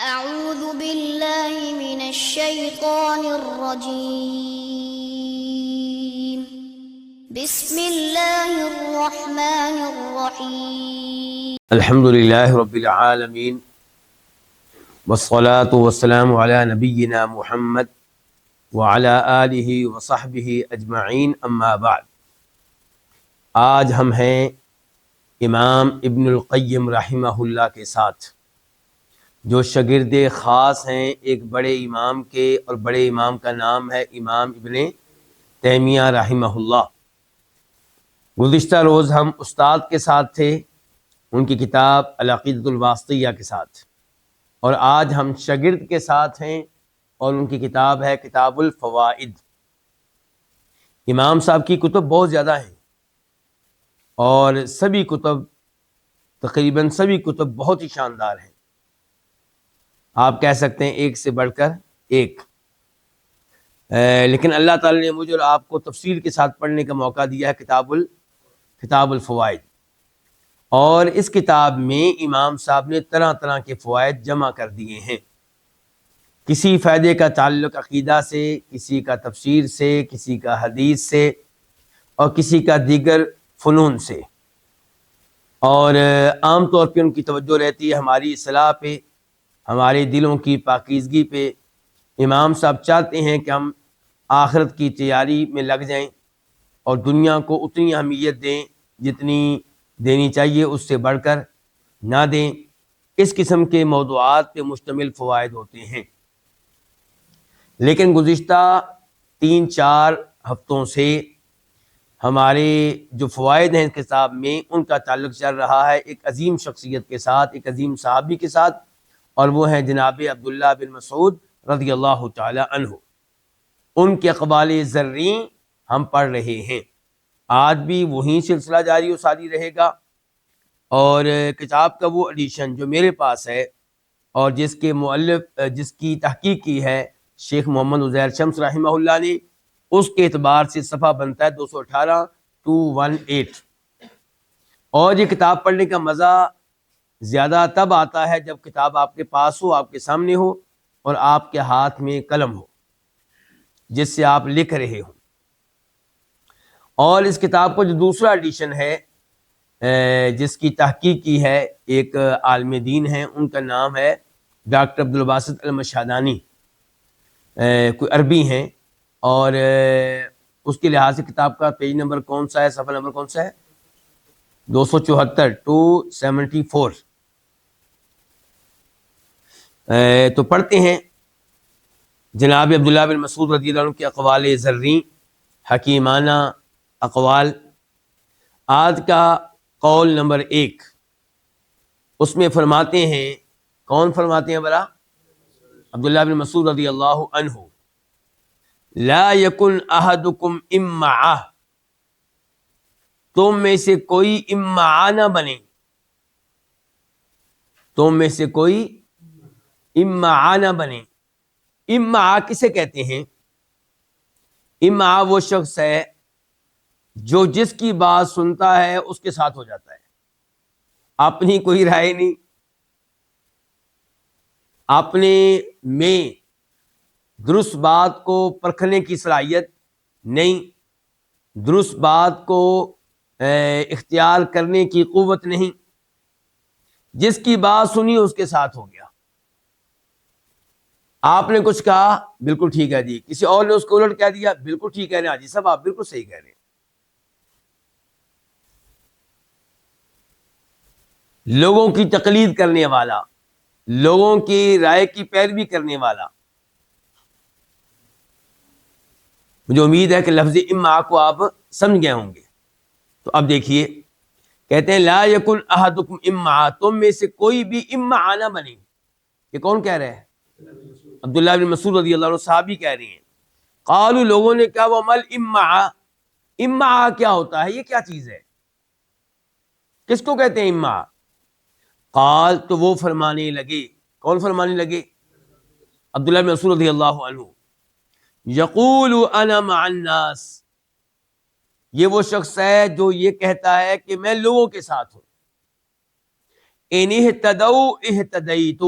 أعوذ بالله من الشيطان الرجيم. بسم الله الرحمن الرحيم. الحمد لله رب العالمين والصلاة والسلام على نبينا محمد وعلى آلہ وصحبہ اجمعین اما بعد. آج ہم ہیں امام ابن القیم رحمہ اللہ کے ساتھ، جو شاگرد خاص ہیں ایک بڑے امام کے، اور بڑے امام کا نام ہے امام ابن تیمیہ رحمہ اللہ. گزشتہ روز ہم استاد کے ساتھ تھے، ان کی کتاب العقیدۃ الواسطیہ کے ساتھ، اور آج ہم شاگرد کے ساتھ ہیں اور ان کی کتاب ہے کتاب الفوائد. امام صاحب کی کتب بہت زیادہ ہیں، اور سبھی کتب تقریباً سبھی کتب بہت ہی شاندار ہیں. آپ کہہ سکتے ہیں ایک سے بڑھ کر ایک، لیکن اللہ تعالی نے مجھے اور آپ کو تفصیل کے ساتھ پڑھنے کا موقع دیا ہے کتاب الفوائد. اور اس کتاب میں امام صاحب نے طرح طرح کے فوائد جمع کر دیے ہیں. کسی فائدے کا تعلق عقیدہ سے، کسی کا تفسیر سے، کسی کا حدیث سے، اور کسی کا دیگر فنون سے. اور عام طور پہ ان کی توجہ رہتی ہے ہماری اصلاح پہ، ہمارے دلوں کی پاکیزگی پہ. امام صاحب چاہتے ہیں کہ ہم آخرت کی تیاری میں لگ جائیں اور دنیا کو اتنی اہمیت دیں جتنی دینی چاہیے، اس سے بڑھ کر نہ دیں. اس قسم کے موضوعات پہ مشتمل فوائد ہوتے ہیں. لیکن گزشتہ 3-4 ہفتوں سے ہمارے جو فوائد ہیں اس کتاب میں، ان کا تعلق چل رہا ہے ایک عظیم شخصیت کے ساتھ، ایک عظیم صحابی کے ساتھ، اور وہ ہیں جناب عبداللہ بن مسعود رضی اللہ تعالی عنہ. ان کے اقوال زرین ہم پڑھ رہے ہیں. آج بھی وہی سلسلہ جاری و ساری رہے گا. اور کتاب کا وہ ایڈیشن جو میرے پاس ہے اور جس کے مؤلف جس کی تحقیق کی ہے شیخ محمد عزیر شمس رحمہ اللہ نے، اس کے اعتبار سے صفحہ بنتا ہے 218 اور یہ کتاب پڑھنے کا مزہ زیادہ تب آتا ہے جب کتاب آپ کے پاس ہو، آپ کے سامنے ہو، اور آپ کے ہاتھ میں قلم ہو جس سے آپ لکھ رہے ہوں. اور اس کتاب کا جو دوسرا ایڈیشن ہے جس کی تحقیق کی ہے ایک عالم دین ہے، ان کا نام ہے ڈاکٹر عبدالباسط المشہدانی، کوئی عربی ہیں. اور اس کے لحاظ سے کتاب کا پیج نمبر کون سا ہے، صفحہ نمبر کون سا ہے؟ 274 تو پڑھتے ہیں جناب عبداللہ بن مسعود رضی اللہ عنہ کے اقوال زرین، حکیمانہ اقوال. آج کا قول نمبر 1، اس میں فرماتے ہیں، کون فرماتے ہیں برا؟ عبداللہ بن مسعود رضی اللہ عنہ، لا یکن احدکم امعہ، تم میں سے کوئی امعہ نہ بنے. تم میں سے کوئی امعہ نہ بنے. امعہ کسے کہتے ہیں؟ امعہ وہ شخص ہے جو جس کی بات سنتا ہے اس کے ساتھ ہو جاتا ہے، اپنی کوئی رائے نہیں، اپنے میں درست بات کو پرکھنے کی صلاحیت نہیں، درست بات کو اختیار کرنے کی قوت نہیں. جس کی بات سنی اس کے ساتھ ہو گیا. آپ نے کچھ کہا، بالکل ٹھیک ہے جی، کسی اور نے اس کو الٹ کہہ دیا، بالکل ٹھیک ہے نا جی صاحب، آپ بالکل صحیح کہہ رہے ہیں. لوگوں کی تقلید کرنے والا، لوگوں کی رائے کی پیروی کرنے والا. مجھے امید ہے کہ لفظ امعہ کو آپ سمجھ گئے ہوں گے. تو اب دیکھیے، کہتے ہیں لا یکن احدکم امعہ، تم میں سے کوئی بھی امعہ نہ بنے. یہ کون کہہ رہے ہیں؟ عبداللہ بن مسعود رضی اللہ عنہ صحابی کہہ رہے ہیں. قالوا، لوگوں نے کہا، ومل امعہ، امعہ کیا ہوتا ہے، یہ کیا چیز ہے، کس کو کہتے ہیں امعہ؟ قال، تو وہ فرمانے لگے، کون فرمانے لگے؟ عبداللہ بن مسعود رضی اللہ عنہ، یقول انا مع الناس، یہ وہ شخص ہے جو یہ کہتا ہے کہ میں لوگوں کے ساتھ ہوں. ان اہتدوا اہتدیت،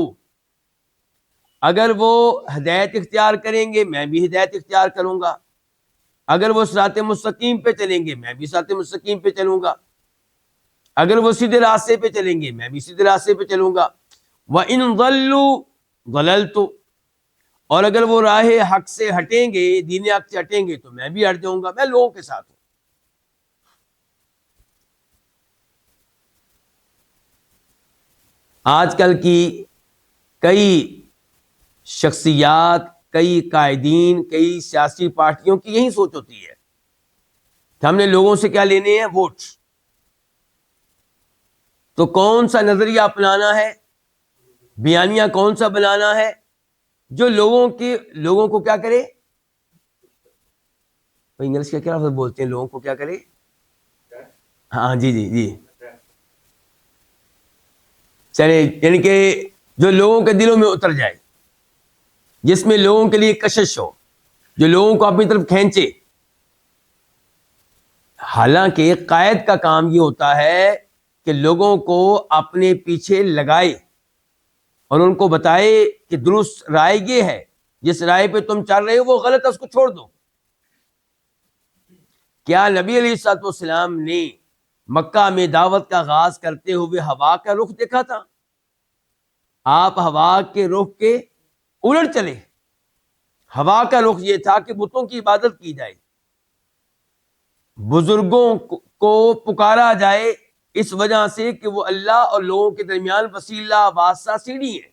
اگر وہ ہدایت اختیار کریں گے میں بھی ہدایت اختیار کروں گا، اگر وہ صراط مستقیم پہ چلیں گے میں بھی صراط مستقیم پہ چلوں گا، اگر وہ سیدھے راستے پہ چلیں گے میں بھی سیدھے راستے پہ چلوں گا۔ وَإِن ضَلُّوا ضَلَلْتُ، اور اگر وہ راہ حق سے ہٹیں گے، دین حق سے ہٹیں گے تو میں بھی ہٹ جاؤں گا، میں لوگوں کے ساتھ ہوں۔ آج کل کی کئی شخصیات، کئی قائدین، کئی سیاسی پارٹیوں کی یہی سوچ ہوتی ہے کہ ہم نے لوگوں سے کیا لینے ہیں؟ ووٹ۔ تو کون سا نظریہ اپنانا ہے، بیانیہ کون سا بنانا ہے جو لوگوں کو کیا کرے؟ انگلش کا کیا لفظ بولتے ہیں؟ لوگوں کو کیا کرے؟ ہاں جی چلے، یعنی کہ جو لوگوں کے دلوں میں اتر جائے، جس میں لوگوں کے لیے کشش ہو، جو لوگوں کو اپنی طرف کھینچے۔ حالانکہ قائد کا کام یہ ہوتا ہے کہ لوگوں کو اپنے پیچھے لگائے اور ان کو بتائے کہ درست رائے یہ ہے، جس رائے پہ تم چل رہے ہو وہ غلط ہے، اس کو چھوڑ دو۔ کیا نبی علیہ الصلوۃ والسلام نے مکہ میں دعوت کا آغاز کرتے ہوئے ہوا کا رخ دیکھا تھا؟ آپ ہوا کے رخ کے الٹ چلے۔ ہوا کا رخ یہ تھا کہ بتوں کی عبادت کی جائے، بزرگوں کو پکارا جائے اس وجہ سے کہ وہ اللہ اور لوگوں کے درمیان وسیلہ واسطہ سیڑھی ہے،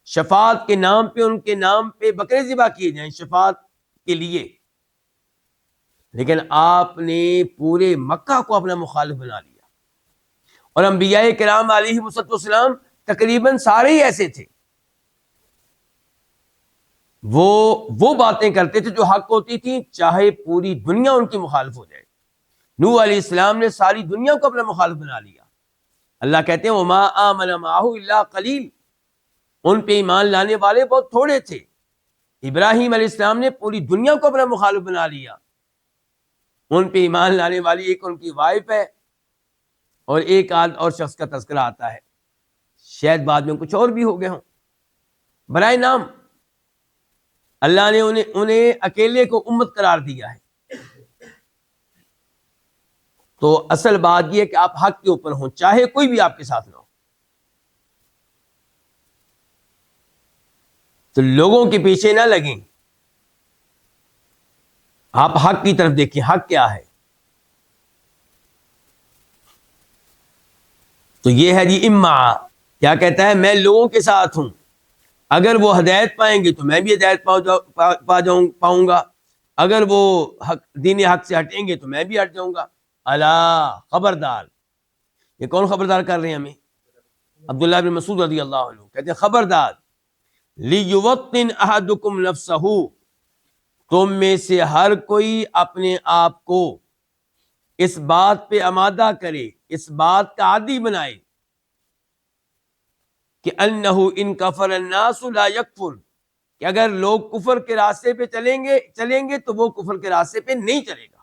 شفاعت کے نام پہ ان کے نام پہ بکرے ذبح کیے جائیں شفاعت کے لیے۔ لیکن آپ نے پورے مکہ کو اپنا مخالف بنا لیا، اور انبیاء کرام علیہ السلام تقریباً سارے ہی ایسے تھے، وہ باتیں کرتے تھے جو حق ہوتی تھیں چاہے پوری دنیا ان کی مخالف ہو جائے۔ نوح علیہ السلام نے ساری دنیا کو اپنا مخالف بنا لیا۔ اللہ کہتے ہیں وما آمن معہ الا قلیل، ان پہ ایمان لانے والے بہت تھوڑے تھے۔ ابراہیم علیہ السلام نے پوری دنیا کو اپنا مخالف بنا لیا، ان پہ ایمان لانے والی ایک ان کی وائف ہے اور ایک اور شخص کا تذکرہ آتا ہے، شاید بعد میں کچھ اور بھی ہو گئے ہوں۔ برائے نام اللہ نے انہیں اکیلے کو امت قرار دیا ہے۔ تو اصل بات یہ ہے کہ آپ حق کے اوپر ہوں، چاہے کوئی بھی آپ کے ساتھ نہ ہو۔ تو لوگوں کے پیچھے نہ لگیں، آپ حق کی طرف دیکھیں، حق کیا ہے۔ تو یہ ہے جی اما، کیا کہتا ہے؟ میں لوگوں کے ساتھ ہوں، اگر وہ ہدایت پائیں گے تو میں بھی ہدایت پاؤں گا، اگر وہ دین حق سے ہٹیں گے تو میں بھی ہٹ جاؤں گا۔ الا، خبردار۔ یہ کون خبردار کر رہے ہیں ہمیں؟ عبداللہ بن مسعود رضی اللہ عنہ کہتے ہیں خبردار، لیوطن احدکم نفسہ، تم میں سے ہر کوئی اپنے آپ کو اس بات پہ آمادہ کرے، اس بات کا عادی بنائے کہ انہ ان کفر الناس لا یکفر، کہ اگر لوگ کفر کے راستے پہ چلیں گے تو وہ کفر کے راستے پہ نہیں چلے گا۔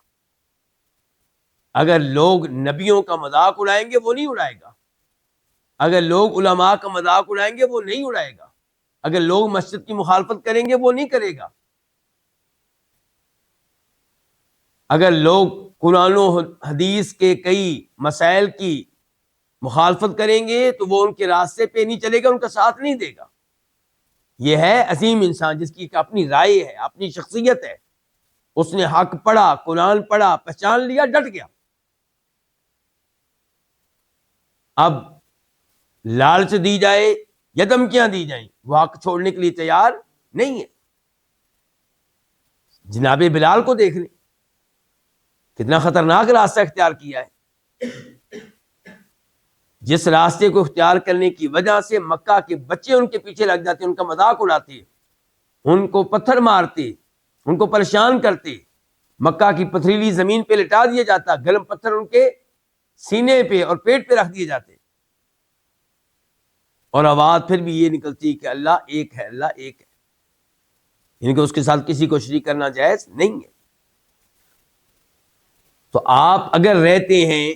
اگر لوگ نبیوں کا مذاق اڑائیں گے وہ نہیں اڑائے گا، اگر لوگ علماء کا مذاق اڑائیں گے وہ نہیں اڑائے گا، اگر لوگ مسجد کی مخالفت کریں گے وہ نہیں کرے گا، اگر لوگ قرآن و حدیث کے کئی مسائل کی مخالفت کریں گے تو وہ ان کے راستے پہ نہیں چلے گا، ان کا ساتھ نہیں دے گا۔ یہ ہے عظیم انسان جس کی اپنی رائے ہے، اپنی شخصیت ہے، اس نے حق پڑھا، قرآن پڑھا، پہچان لیا، ڈٹ گیا۔ اب لالچ دی جائے یا دھمکیاں دی جائیں وہ حق چھوڑنے کے لیے تیار نہیں ہے۔ جناب بلال کو دیکھ لیں، کتنا خطرناک راستہ اختیار کیا ہے، جس راستے کو اختیار کرنے کی وجہ سے مکہ کے بچے ان کے پیچھے لگ جاتے، ان کا مذاق اڑاتے، ان کو پتھر مارتے، ان کو پریشان کرتے، مکہ کی پتھریلی زمین پہ لٹا دیا جاتا، گرم پتھر ان کے سینے پہ اور پیٹ پہ رکھ دیے جاتے، اور آواز پھر بھی یہ نکلتی کہ اللہ ایک ہے، اللہ ایک ہے، یعنی کہ اس کے ساتھ کسی کو شریک کرنا جائز نہیں ہے۔ تو آپ اگر رہتے ہیں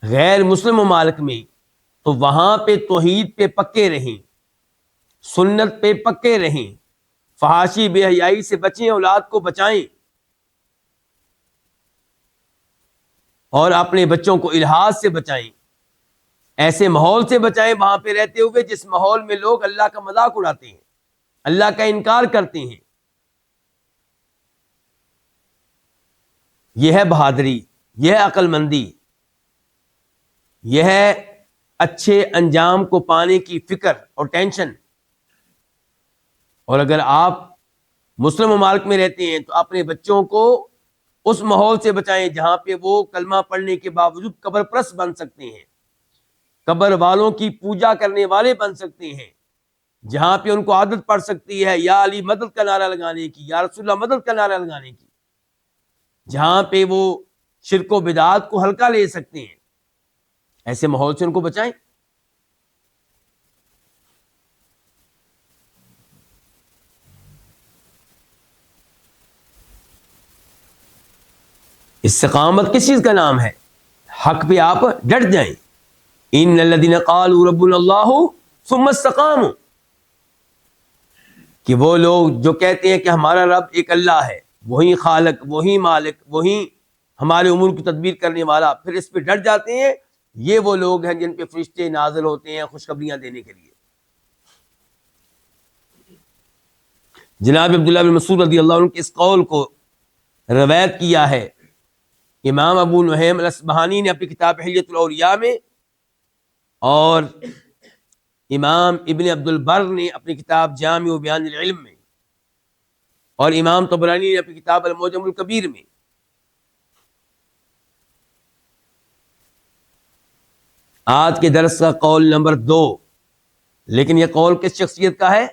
غیر مسلم ممالک میں تو وہاں پہ توحید پہ پکے رہیں، سنت پہ پکے رہیں، فحاشی بے حیائی سے بچیں، اولاد کو بچائیں، اور اپنے بچوں کو الحاد سے بچائیں، ایسے ماحول سے بچائیں وہاں پہ رہتے ہوئے جس ماحول میں لوگ اللہ کا مذاق اڑاتے ہیں، اللہ کا انکار کرتے ہیں۔ یہ ہے بہادری، یہ ہے عقل مندی، یہ ہے اچھے انجام کو پانے کی فکر اور ٹینشن۔ اور اگر آپ مسلم ممالک میں رہتے ہیں تو اپنے بچوں کو اس ماحول سے بچائیں جہاں پہ وہ کلمہ پڑھنے کے باوجود قبر پرست بن سکتے ہیں، قبر والوں کی پوجا کرنے والے بن سکتے ہیں، جہاں پہ ان کو عادت پڑ سکتی ہے یا علی مدد کا نعرہ لگانے کی، یا رسول اللہ مدد کا نعرہ لگانے کی، جہاں پہ وہ شرک و بدعات کو ہلکا لے سکتے ہیں، ایسے ماحول سے ان کو بچائیں۔ استقامت کس چیز کا نام ہے؟ حق پہ آپ ڈٹ جائیں۔ ان الذین قالوا ربنا اللہ ثم استقاموا، کہ وہ لوگ جو کہتے ہیں کہ ہمارا رب ایک اللہ ہے، وہی خالق، وہی مالک، وہی ہمارے امور کی تدبیر کرنے والا، پھر اس پہ ڈٹ جاتے ہیں، یہ وہ لوگ ہیں جن پہ فرشتے نازل ہوتے ہیں خوشخبریاں دینے کے لیے۔ جناب عبداللہ بن مسعود رضی اللہ عنہ کے اس قول کو روایت کیا ہے امام ابو نعیم الاصبہانی نے اپنی کتاب حلیۃ الاولیاء میں، اور امام ابن عبد البر نے اپنی کتاب جامع بیان العلم میں، اور امام طبرانی نے اپنی کتاب المعجم الکبیر میں۔ آج کے درس کا قول نمبر 2، لیکن یہ قول کس شخصیت کا ہے؟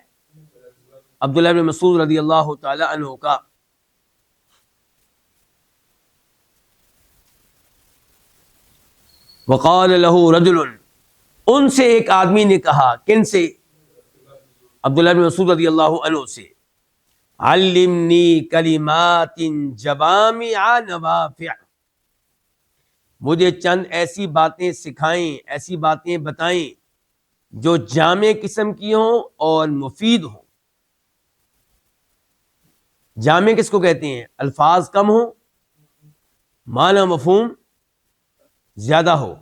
عبداللہ بن مسعود رضی اللہ تعالی عنہ کا۔ وقال له رجل، ان سے ایک آدمی نے کہا، کن سے؟ عبداللہ بن مسعود رضی اللہ عنہ سے، علمنی کلمات جوامع نوافع، مجھے چند ایسی باتیں سکھائیں، ایسی باتیں بتائیں جو جامع قسم کی ہوں اور مفید ہوں۔ جامع کس کو کہتے ہیں؟ الفاظ کم ہوں، معنی مفہوم زیادہ ہو،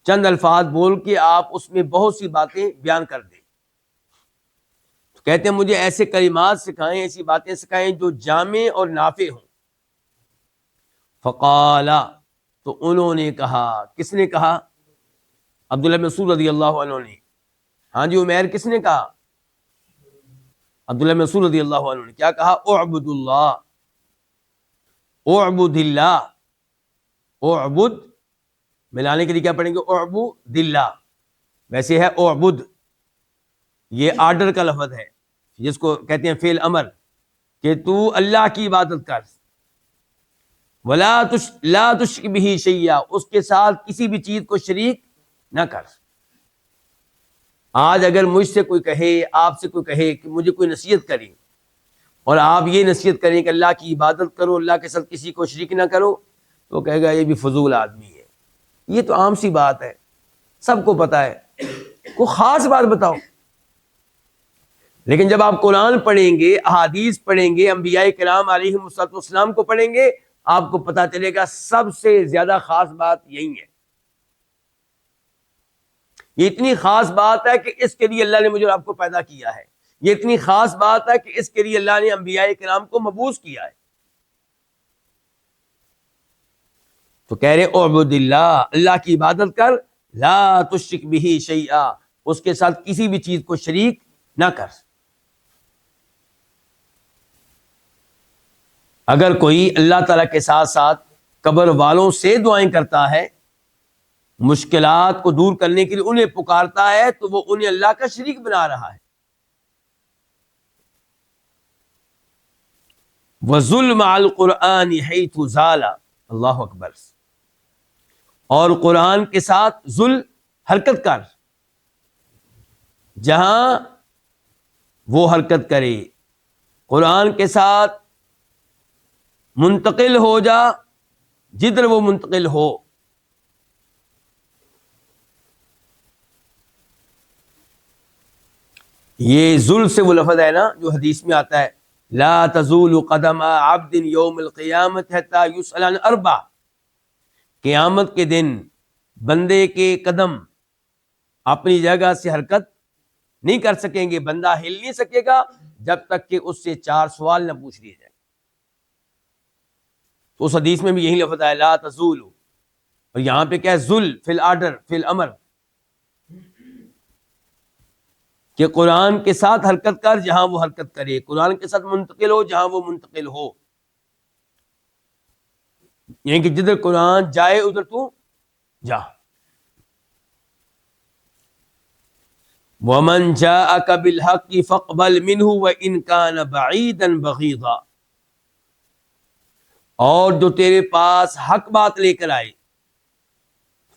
چند الفاظ بول کے آپ اس میں بہت سی باتیں بیان کر دیں۔ تو کہتے ہیں مجھے ایسے کلمات سکھائیں، ایسی باتیں سکھائیں جو جامع اور نافع ہوں۔ فقال، تو انہوں نے کہا، کس نے کہا؟ عبداللہ بن مسعود رضی اللہ عنہ نے۔ ہاں جی عمیر، کس نے کہا؟ عبداللہ بن مسعود رضی اللہ عنہ نے کیا کہا؟ اعبد اللہ، اعبد اللہ، اعبد ملانے کے لیے کیا پڑھیں گے؟ اعبد اللہ، ویسے ہے اعبد، یہ آرڈر کا لفظ ہے جس کو کہتے ہیں فعل امر، کہ تو اللہ کی عبادت کر، لا تشرک بہ شیئا، اس کے ساتھ کسی بھی چیز کو شریک نہ کر۔ آج اگر مجھ سے کوئی کہے، آپ سے کوئی کہے کہ مجھے کوئی نصیحت کرے، اور آپ یہ نصیحت کریں کہ اللہ کی عبادت کرو، اللہ کے ساتھ کسی کو شریک نہ کرو، تو کہے گا یہ بھی فضول آدمی ہے، یہ تو عام سی بات ہے، سب کو پتا ہے، کوئی خاص بات بتاؤ۔ لیکن جب آپ قرآن پڑھیں گے، احادیث پڑھیں گے، انبیاء کرام علیہم الصلوۃ والسلام کو پڑھیں گے، آپ کو پتا چلے گا سب سے زیادہ خاص بات یہی ہے۔ یہ اتنی خاص بات ہے کہ اس کے لیے اللہ نے مجھے اور آپ کو پیدا کیا ہے، یہ اتنی خاص بات ہے کہ اس کے لیے اللہ نے انبیاء کرام کو مبعوث کیا ہے۔ تو کہہ رہے اعبد اللہ، اللہ کی عبادت کر، لا تشرک بہ شیئا، اس کے ساتھ کسی بھی چیز کو شریک نہ کر۔ اگر کوئی اللہ تعالیٰ کے ساتھ ساتھ قبر والوں سے دعائیں کرتا ہے، مشکلات کو دور کرنے کے لیے انہیں پکارتا ہے، تو وہ انہیں اللہ کا شریک بنا رہا ہے۔ وَظُلْمَ عَلى الْقُرْآنِ حَيْثُ زَالَ، اللہ اکبر، اور قرآن کے ساتھ ظلم حرکت کر، جہاں وہ حرکت کرے، قرآن کے ساتھ منتقل ہو جا جدھر وہ منتقل ہو۔ یہ ذل سے وہ لفظ ہے نا جو حدیث میں آتا ہے لا تزول قدم عبد یوم القیامت حتی یسأل عن اربع، قیامت کے دن بندے کے قدم اپنی جگہ سے حرکت نہیں کر سکیں گے، بندہ ہل نہیں سکے گا جب تک کہ اس سے 4 سوال نہ پوچھ لیے جائیں۔ تو اس حدیث میں بھی یہی لفظ ہے لا تزول، اور یہاں پہ کیا ہے ذل فی الآرڈر فی الامر، کہ قرآن کے ساتھ حرکت کر جہاں وہ حرکت کرے، قرآن کے ساتھ منتقل ہو جہاں وہ منتقل ہو، یعنی کہ جدھر قرآن جائے ادھر تو جا۔ وَمَنْ جَاءَكَ بِالْحَقِّ فَاقْبَلْ مِنْهُ وَإِنْ كَانَ بَعِيدًا بَغِيضًا، اور جو تیرے پاس حق بات لے کر آئے،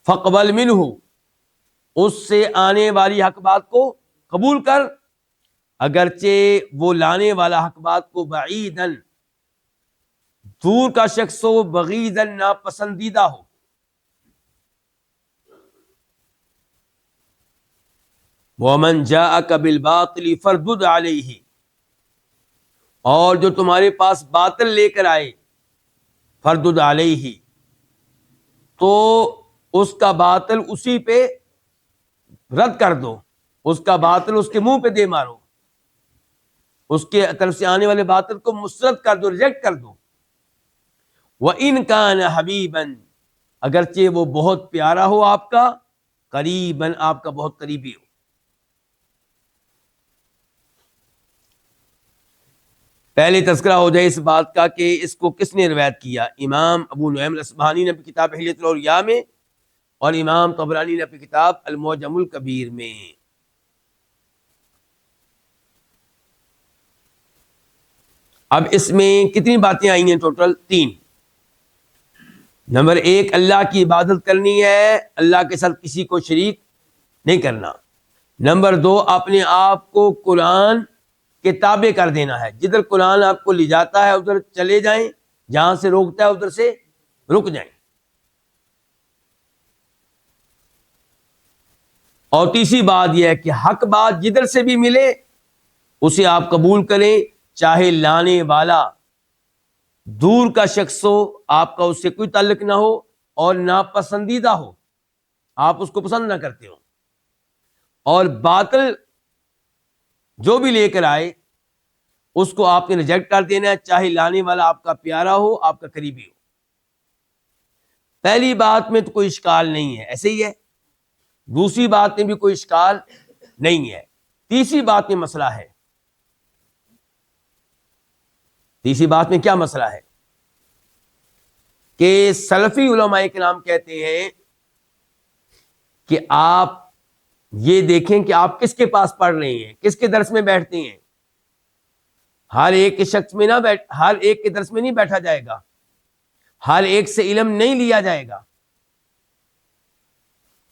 فَاقْبَلْ مِنْهُ، اس سے آنے والی حق بات کو قبول کر، اگرچہ وہ لانے والا حق بات کو بعیداً، دور کا شخص ہو، بغیضاً، ناپسندیدہ ہو۔ وَمَنْ جَاءَكَ بِالْبَاطِلِ فَارْدُدْ عَلَيْهِ، اور جو تمہارے پاس باطل لے کر آئے، فَارْدُدْ عَلَيْهِ، تو اس کا باطل اسی پہ رد کر دو، اس کا باطل اس کے منہ پہ دے مارو، اس کے طرف سے آنے والے باطل کو مسترد کر دو، ریجیکٹ کر دو۔ وَإِنْ كَانَ حَبِيبًا، اگرچہ وہ بہت پیارا ہو آپ کا، قریباً، آپ کا بہت قریبی ہو۔ پہلے تذکرہ ہو جائے اس بات کا کہ اس کو کس نے روایت کیا۔ امام ابو نعیم الاصبہانی نے اپنی کتاب حلیۃ الاولیاء میں، اور امام طبرانی نے اپنی کتاب المعجم الکبیر میں۔ اب اس میں کتنی باتیں آئی ہیں ٹوٹل؟ 3۔ نمبر 1، اللہ کی عبادت کرنی ہے، اللہ کے ساتھ کسی کو شریک نہیں کرنا۔ نمبر 2، اپنے آپ کو قرآن کے تابع کر دینا ہے، جدھر قرآن آپ کو لے جاتا ہے ادھر چلے جائیں، جہاں سے روکتا ہے ادھر سے رک جائیں۔ اور تیسری بات یہ ہے کہ حق بات جدھر سے بھی ملے اسے آپ قبول کریں، چاہے لانے والا دور کا شخص ہو، آپ کا اس سے کوئی تعلق نہ ہو، اور ناپسندیدہ ہو، آپ اس کو پسند نہ کرتے ہو، اور باطل جو بھی لے کر آئے اس کو آپ نے ریجیکٹ کر دینا ہے، چاہے لانے والا آپ کا پیارا ہو، آپ کا قریبی ہو۔ پہلی بات میں تو کوئی اشکال نہیں ہے، ایسے ہی ہے۔ دوسری بات میں بھی کوئی اشکال نہیں ہے۔ تیسری بات میں مسئلہ ہے۔ تیسری بات میں کیا مسئلہ ہے کہ سلفی علماء کرام کہتے ہیں کہ آپ یہ دیکھیں کہ آپ کس کے پاس پڑھ رہے ہیں، کس کے درس میں بیٹھتے ہیں۔ ہر ایک کے شخص میں نہ ہر ایک کے درس میں نہیں بیٹھا جائے گا، ہر ایک سے علم نہیں لیا جائے گا۔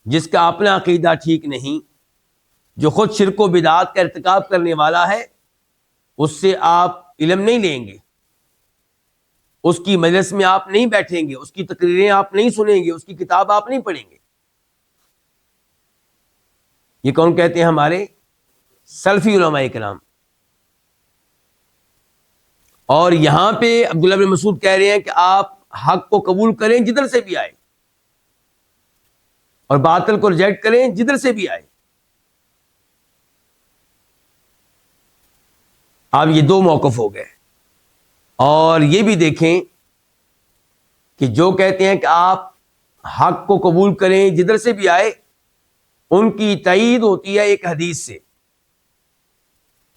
جس کا اپنا عقیدہ ٹھیک نہیں، جو خود شرک و بدعات کا ارتکاب کرنے والا ہے، اس سے آپ علم نہیں لیں گے، اس کی مجلس میں آپ نہیں بیٹھیں گے، اس کی تقریریں آپ نہیں سنیں گے، اس کی کتاب آپ نہیں پڑھیں گے۔ یہ کون کہتے ہیں؟ ہمارے سلفی علماء کرام۔ اور یہاں پہ عبداللہ بن مسعود کہہ رہے ہیں کہ آپ حق کو قبول کریں جدھر سے بھی آئے، اور باطل کو ریجیکٹ کریں جدھر سے بھی آئے۔ اب یہ 2 موقف ہو گئے۔ اور یہ بھی دیکھیں کہ جو کہتے ہیں کہ آپ حق کو قبول کریں جدھر سے بھی آئے، ان کی تائید ہوتی ہے ایک حدیث سے۔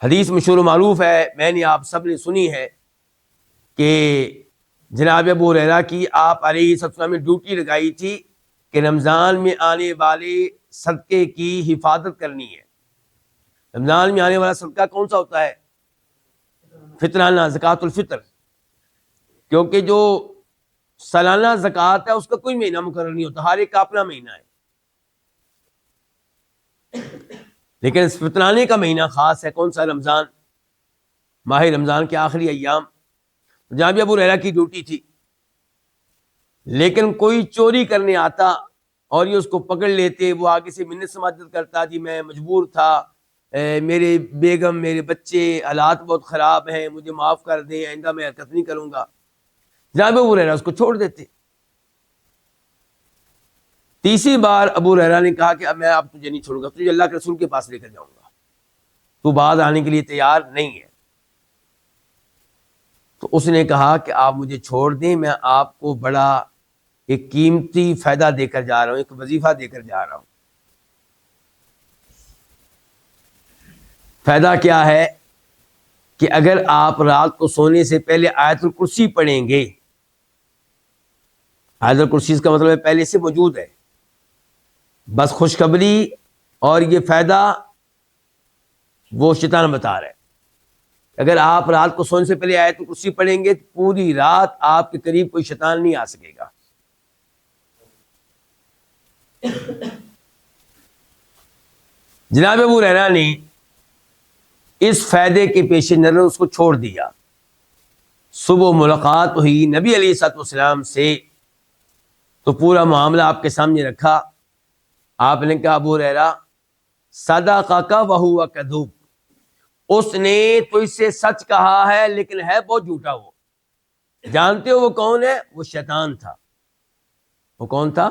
حدیث مشہور و معروف ہے، میں نے آپ سب نے سنی ہے کہ جناب ابو ہریرہ کی آپ علیہ السلام نے ڈیوٹی لگائی تھی کہ رمضان میں آنے والے صدقے کی حفاظت کرنی ہے۔ رمضان میں آنے والا صدقہ کون سا ہوتا ہے؟ فطرانہ، زکوٰۃ الفطر، کیونکہ جو سالانہ زکوٰۃ ہے اس کا کوئی مہینہ مقرر نہیں ہوتا، ہر ایک کا اپنا مہینہ ہے، لیکن اس فطرانے کا مہینہ خاص ہے۔ کون سا؟ رمضان، ماہ رمضان کے آخری ایام۔ جہاں بھی ابو ہریرہ کی ڈیوٹی تھی، لیکن کوئی چوری کرنے آتا اور یہ اس کو پکڑ لیتے، وہ آگے سے منت سماجت کرتا، جی میں مجبور تھا، میرے بیگم، میرے بچے، حالات بہت خراب ہیں، مجھے معاف کر دیں، آئندہ میں حرکت نہیں کروں گا، جناب ابو ہریرہ اس کو چھوڑ دیتے۔ تیسری بار ابو ہریرہ نے کہا کہ اب میں اب تجھے نہیں چھوڑوں گا، تجھے اللہ کے رسول کے پاس لے کر جاؤں گا، تو بعد آنے کے لیے تیار نہیں ہے۔ تو اس نے کہا کہ آپ مجھے چھوڑ دیں، میں آپ کو بڑا ایک قیمتی فائدہ دے کر جا رہا ہوں، ایک وظیفہ دے کر جا رہا ہوں۔ فائدہ کیا ہے کہ اگر آپ رات کو سونے سے پہلے آیت الکرسی پڑھیں گے، آیت الکرسی کا مطلب ہے پہلے سے موجود ہے، بس خوشخبری اور یہ فائدہ وہ شیطان بتا رہا ہے۔ اگر آپ رات کو سونے سے پہلے آیت الکرسی پڑھیں گے تو پوری رات آپ کے قریب کوئی شیطان نہیں آ سکے گا۔ جناب ابو ہریرہ نے اس فائدے کے پیش نظر اس کو چھوڑ دیا۔ صبح ملاقات ہوئی نبی علیہ الصلوۃ والسلام سے، تو پورا معاملہ آپ کے سامنے رکھا۔ آپ نے کہا ابو ہریرہ صدقک وہو کذوب، اس نے تو اس سے سچ کہا ہے لیکن ہے بہت جھوٹا۔ وہ جانتے ہو وہ کون ہے؟ وہ شیطان تھا۔ وہ کون تھا؟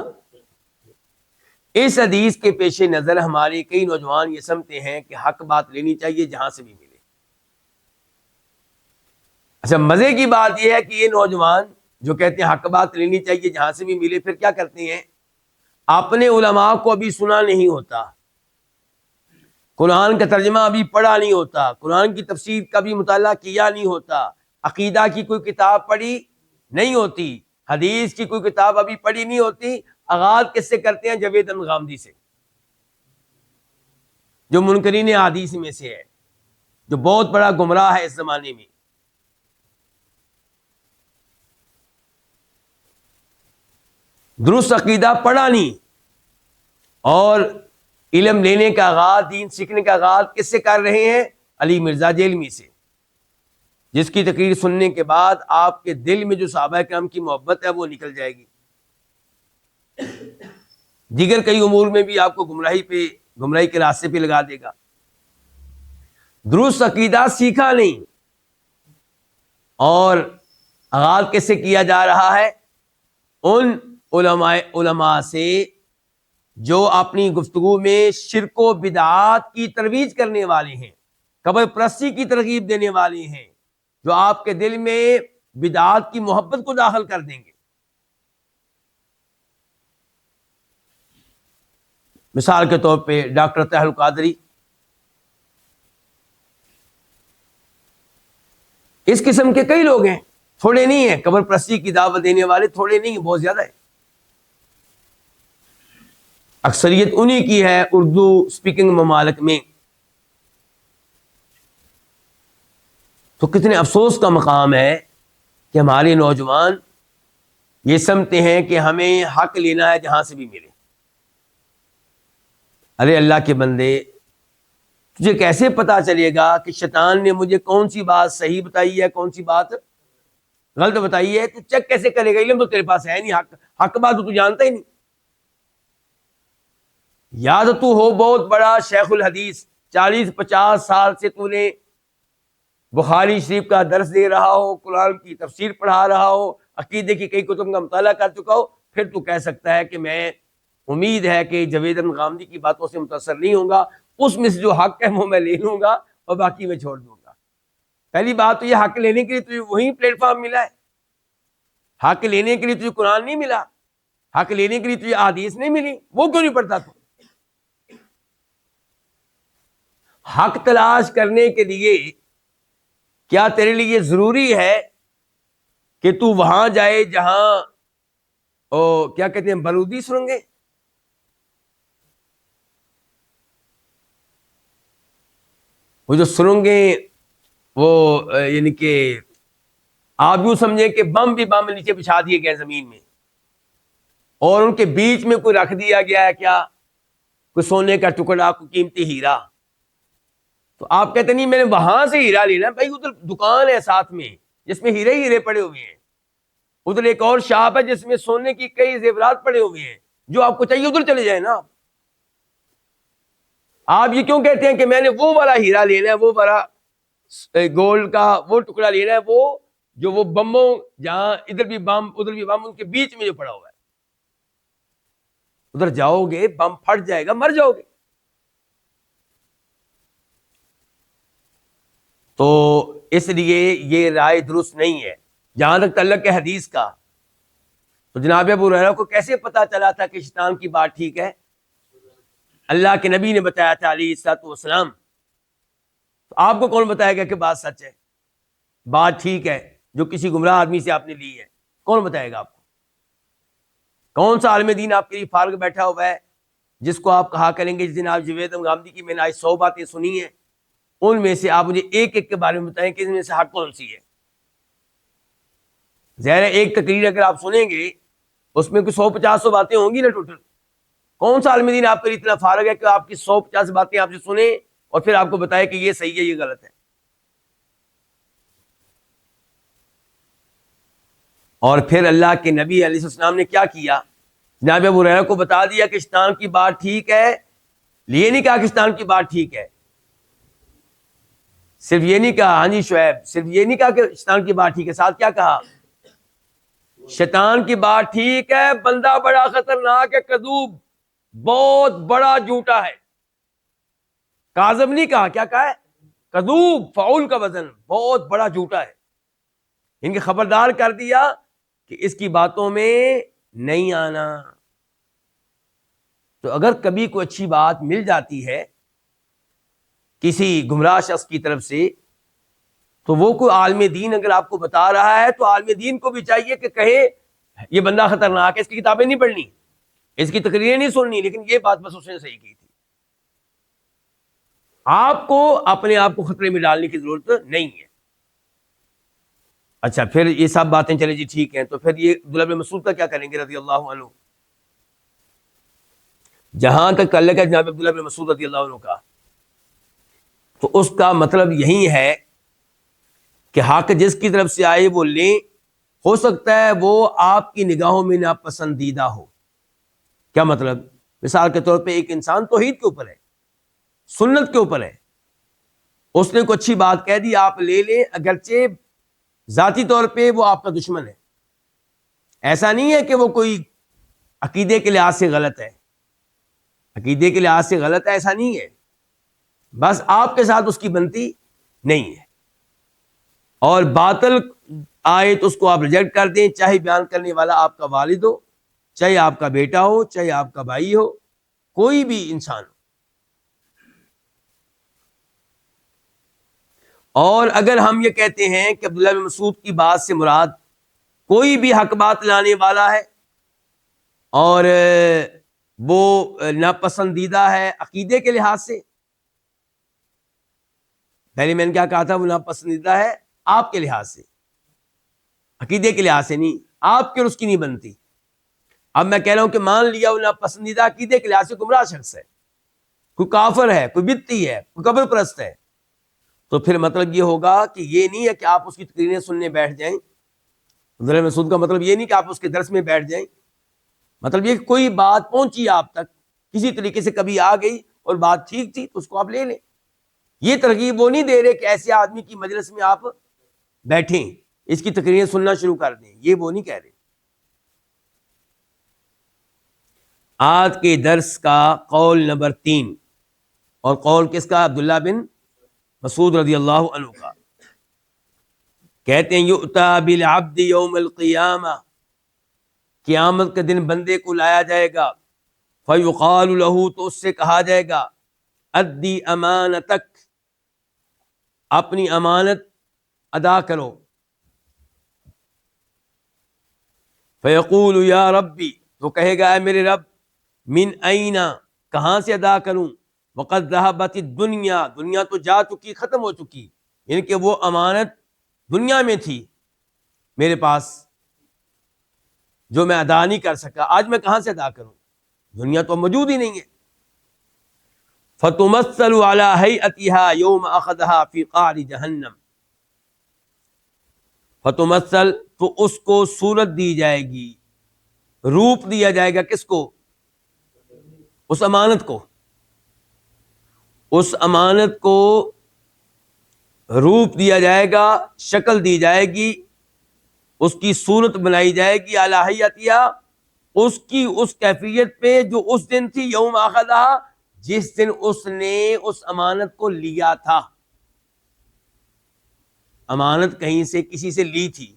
اس حدیث کے پیش نظر ہمارے کئی نوجوان یہ سمجھتے ہیں کہ حق بات لینی چاہیے جہاں سے بھی ملے۔ اچھا، مزے کی بات یہ ہے کہ یہ نوجوان جو کہتے ہیں حق بات لینی چاہیے جہاں سے بھی ملے، پھر کیا کرتے ہیں؟ اپنے علماء کو ابھی سنا نہیں ہوتا، قرآن کا ترجمہ ابھی پڑھا نہیں ہوتا، قرآن کی تفسیر کا بھی مطالعہ کیا نہیں ہوتا، عقیدہ کی کوئی کتاب پڑھی نہیں ہوتی، حدیث کی کوئی کتاب ابھی پڑھی نہیں ہوتی، آغاز کس سے کرتے ہیں؟ جاوید غامدی سے، جو منکرین حدیث میں سے ہے، جو بہت بڑا گمراہ ہے اس زمانے میں۔ درست عقیدہ پڑھا نہیں، اور علم لینے کا آغاز، دین سیکھنے کا آغاز کس سے کر رہے ہیں؟ علی مرزا جیلمی سے، جس کی تقریر سننے کے بعد آپ کے دل میں جو صحابہ کرام کی محبت ہے وہ نکل جائے گی۔ دیگر کئی امور میں بھی آپ کو گمراہی کے راستے پہ لگا دے گا۔ درست عقیدہ سیکھا نہیں، اور آغاز کیسے کیا جا رہا ہے؟ ان علماء سے جو اپنی گفتگو میں شرک و بدعات کی ترویج کرنے والے ہیں، قبر پرستی کی ترغیب دینے والے ہیں، جو آپ کے دل میں بدعات کی محبت کو داخل کر دیں گے۔ مثال کے طور پہ ڈاکٹر طاہر القادری، اس قسم کے کئی لوگ ہیں، تھوڑے نہیں ہیں، قبر پرستی کی دعوت دینے والے تھوڑے نہیں ہیں، بہت زیادہ ہیں۔ اکثریت انہی کی ہے اردو سپیکنگ ممالک میں۔ تو کتنے افسوس کا مقام ہے کہ ہمارے نوجوان یہ سمجھتے ہیں کہ ہمیں حق لینا ہے جہاں سے بھی ملے۔ ارے اللہ کے بندے، تجھے کیسے پتا چلے گا کہ شیطان نے مجھے کون سی بات صحیح بتائی ہے، کون سی بات غلط بتائی ہے؟ تو چیک کیسے کرے گا؟ علم تو تیرے پاس ہے نہیں، حق بات تو جانتا ہی نہیں۔ یاد تو ہو بہت بڑا شیخ الحدیث، 40-50 سال سے تو نے بخاری شریف کا درس دے رہا ہو، قرآن کی تفسیر پڑھا رہا ہو، عقیدے کی کئی کتب کا مطالعہ کر چکا ہو، پھر تو کہہ سکتا ہے کہ میں امید ہے کہ جاوید غامدی کی باتوں سے متاثر نہیں ہوں گا، اس میں سے جو حق ہے وہ میں لے لوں گا اور باقی میں چھوڑ دوں گا۔ پہلی بات تو یہ حق لینے کے لیے تجھے وہی پلیٹ فارم ملا ہے، حق لینے کے لیے تجھے قرآن نہیں ملا، حق لینے کے لیے تجھے احادیث نہیں ملی، وہ کیوں نہیں پڑھتا تو؟ حق تلاش کرنے کے لیے کیا تیرے لیے ضروری ہے کہ تو وہاں جائے جہاں کیا کہتے ہیں برودی سرنگیں؟ وہ جو سرنگیں، وہ یعنی کہ آپ یوں سمجھیں کہ بم نیچے بچھا دیے گئے زمین میں، اور ان کے بیچ میں کوئی رکھ دیا گیا ہے کیا؟ کوئی سونے کا ٹکڑا، کوئی قیمتی ہیرا۔ تو آپ کہتے نہیں میں نے وہاں سے ہیرا لینا، بھائی ادھر دکان ہے ساتھ میں جس میں ہیرے پڑے ہوئے ہیں، ادھر ایک اور شاپ ہے جس میں سونے کی کئی زیورات پڑے ہوئے ہیں، جو آپ کو چاہیے ادھر چلے جائیں نا۔ آپ یہ کیوں کہتے ہیں کہ میں نے وہ والا ہیرا لینا ہے، وہ والا گولڈ کا وہ ٹکڑا لینا ہے، وہ جو وہ بموں جہاں ادھر بھی بم ادھر بھی بم ان کے بیچ میں جو پڑا ہوا ہے، ادھر جاؤ گے بم پھٹ جائے گا، مر جاؤ گے. تو اس لیے یہ رائے درست نہیں ہے. جہاں تک تعلق ہے حدیث کا، تو جناب ابو ہریرہ کو کیسے پتا چلا تھا کہ شیطان کی بات ٹھیک ہے؟ اللہ کے نبی نے بتایا تھا علیہ الصلوۃ والسلام. تو آپ کو کون بتائے گا کہ بات سچ ہے، بات ٹھیک ہے جو کسی گمراہ آدمی سے آپ نے لی ہے؟ کون بتائے گا آپ کو؟ کون سا عالم دین آپ کے لیے فارغ بیٹھا ہوا ہے جس کو آپ کہا کریں گے جناب جوید غامدی کی میں نے آج 100 باتیں سنی ہیں، ان میں سے آپ مجھے ایک ایک کے بارے میں بتائیں کہ ان میں سے حق کون سی ہے؟ ظاہر ہے ایک تقریر اگر آپ سنیں گے اس میں کوئی 100-50 باتیں ہوں گی نا ٹوٹل. کون سا عالم دین آپ کے لیے اتنا فارغ ہے کہ آپ کی 150 باتیں آپ سے سنیں اور پھر آپ کو بتائے کہ یہ صحیح ہے یہ غلط ہے؟ اور پھر اللہ کے نبی علیہ السلام نے کیا کیا؟ جناب ابو ہریرہ کو بتا دیا کہ شیطان کی بات ٹھیک ہے. یہ نہیں کہا کہ شیطان کی بات ٹھیک ہے، صرف یہ نہیں کہا ہاں جی شعیب، صرف یہ نہیں کہا کہ شیطان کی بات ٹھیک ہے، ساتھ کیا کہا؟ شیطان کی بات ٹھیک ہے، بندہ بڑا خطرناک ہے، کذوب، بہت بڑا جھوٹا ہے. کاذب نہیں کہا، کیا کہا ہے؟ کذوب، فعول کا وزن، بہت بڑا جھوٹا ہے. ان کے خبردار کر دیا کہ اس کی باتوں میں نہیں آنا. تو اگر کبھی کوئی اچھی بات مل جاتی ہے کسی گمراہ شخص کی طرف سے، تو وہ کوئی عالم دین اگر آپ کو بتا رہا ہے تو عالم دین کو بھی چاہیے کہ کہے یہ بندہ خطرناک ہے، اس کی کتابیں نہیں پڑھنی، اس کی تقریریں نہیں سننی، لیکن یہ بات بس اس نے صحیح کی تھی. آپ کو اپنے آپ کو خطرے میں ڈالنے کی ضرورت نہیں ہے. اچھا پھر یہ سب باتیں چلے جی ٹھیک ہیں، تو پھر یہ عبداللہ بن مسعود کا کیا کریں گے رضی اللہ عنہ؟ جہاں تک تعلق ہے جناب عبداللہ بن مسعود رضی اللہ عنہ کا، تو اس کا مطلب یہی ہے کہ حق جس کی طرف سے آئے وہ لیں. ہو سکتا ہے وہ آپ کی نگاہوں میں ناپسندیدہ ہو. کیا مطلب؟ مثال کے طور پہ ایک انسان توحید کے اوپر ہے، سنت کے اوپر ہے، اس نے کوئی اچھی بات کہہ دی، آپ لے لیں، اگرچہ ذاتی طور پہ وہ آپ کا دشمن ہے. ایسا نہیں ہے کہ وہ کوئی عقیدے کے لحاظ سے غلط ہے، عقیدے کے لحاظ سے غلط ہے ایسا نہیں ہے، بس آپ کے ساتھ اس کی بنتی نہیں ہے. اور باطل آئے تو اس کو آپ ریجیکٹ کر دیں، چاہے بیان کرنے والا آپ کا والد ہو، چاہے آپ کا بیٹا ہو، چاہے آپ کا بھائی ہو، کوئی بھی انسان ہو. اور اگر ہم یہ کہتے ہیں کہ عبداللہ بن مسعود کی بات سے مراد کوئی بھی حق بات لانے والا ہے اور وہ ناپسندیدہ ہے عقیدے کے لحاظ سے، پہلے میں نے کیا کہا تھا؟ وہ ناپسندیدہ ہے آپ کے لحاظ سے، عقیدے کے لحاظ سے نہیں، آپ کی اور اس کی نہیں بنتی. اب میں کہہ رہا ہوں کہ مان لیا وہ ناپسندیدہ عقیدے کے لحاظ سے گمراہ شخص ہے، کوئی کافر ہے، کوئی بدعتی ہے، کوئی قبر پرست ہے، تو پھر مطلب یہ ہوگا کہ یہ نہیں ہے کہ آپ اس کی تقریریں سننے بیٹھ جائیں. عبداللہ بن مسعود کا مطلب یہ نہیں کہ آپ اس کے درس میں بیٹھ جائیں، مطلب یہ کہ کوئی بات پہنچی آپ تک کسی طریقے سے، کبھی آ گئی اور بات ٹھیک تھی تو اس کو آپ لے لیں. یہ ترغیب وہ نہیں دے رہے کہ ایسے آدمی کی مجلس میں آپ بیٹھیں، اس کی تقریریں سننا شروع کر دیں، یہ وہ نہیں کہہ رہے. آج کے درس کا قول نمبر 3، اور قول کس کا؟ عبداللہ بن مسعود رضی اللہ عنہ کا. کہتے ہیں یؤتی بالعبد یوم القیامہ، قیامت کے دن بندے کو لایا جائے گا، فیقال لہ، تو اس سے کہا جائے گا ادی امانتک، اپنی امانت ادا کرو. فیقول یا ربی، تو کہے گا اے میرے رب، من این، کہاں سے ادا کروں؟ وقد ذہبت الدنیا، دنیا تو جا چکی، ختم ہو چکی، یعنی کہ وہ امانت دنیا میں تھی میرے پاس جو میں ادا نہیں کر سکا، آج میں کہاں سے ادا کروں؟ دنیا تو موجود ہی نہیں ہے. فتمثل علی ہیئتها یوم اخذها فی قعر جہنم، فتمثل، تو اس کو صورت دی جائے گی، روپ دیا جائے گا، کس کو؟ اس امانت کو. اس امانت کو روپ دیا جائے گا، شکل دی جائے گی، اس کی صورت بنائی جائے گی علی حیتھا، اس کی اس کیفیت پہ جو اس دن تھی، یوم اخذہ، جس دن اس نے اس امانت کو لیا تھا۔ امانت کہیں سے کسی سے لی تھی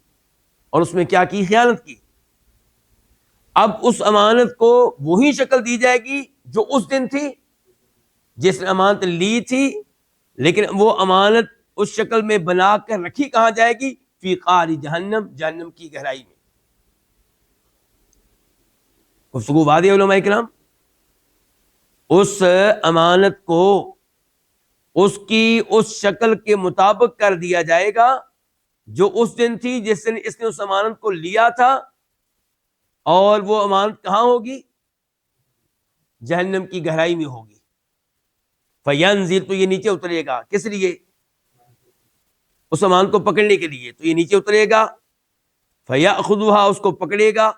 اور اس میں کیا کی؟ خیانت کی۔ اب اس امانت کو وہی شکل دی جائے گی جو اس دن تھی جس نے امانت لی تھی، لیکن وہ امانت اس شکل میں بنا کر رکھی کہاں جائے گی؟ فی قعر جہنم، جہنم کی گہرائی میں۔ گفتگو واضح علماء کرام؟ اس امانت کو اس کی اس شکل کے مطابق کر دیا جائے گا جو اس دن تھی جس دن اس نے اس امانت کو لیا تھا، اور وہ امانت کہاں ہوگی؟ جہنم کی گہرائی میں ہوگی۔ فینزل، تو یہ نیچے اترے گا، کس لیے؟ اس امانت کو پکڑنے کے لیے، تو یہ نیچے اترے گا۔ فیاخذھا، اس کو پکڑے گا۔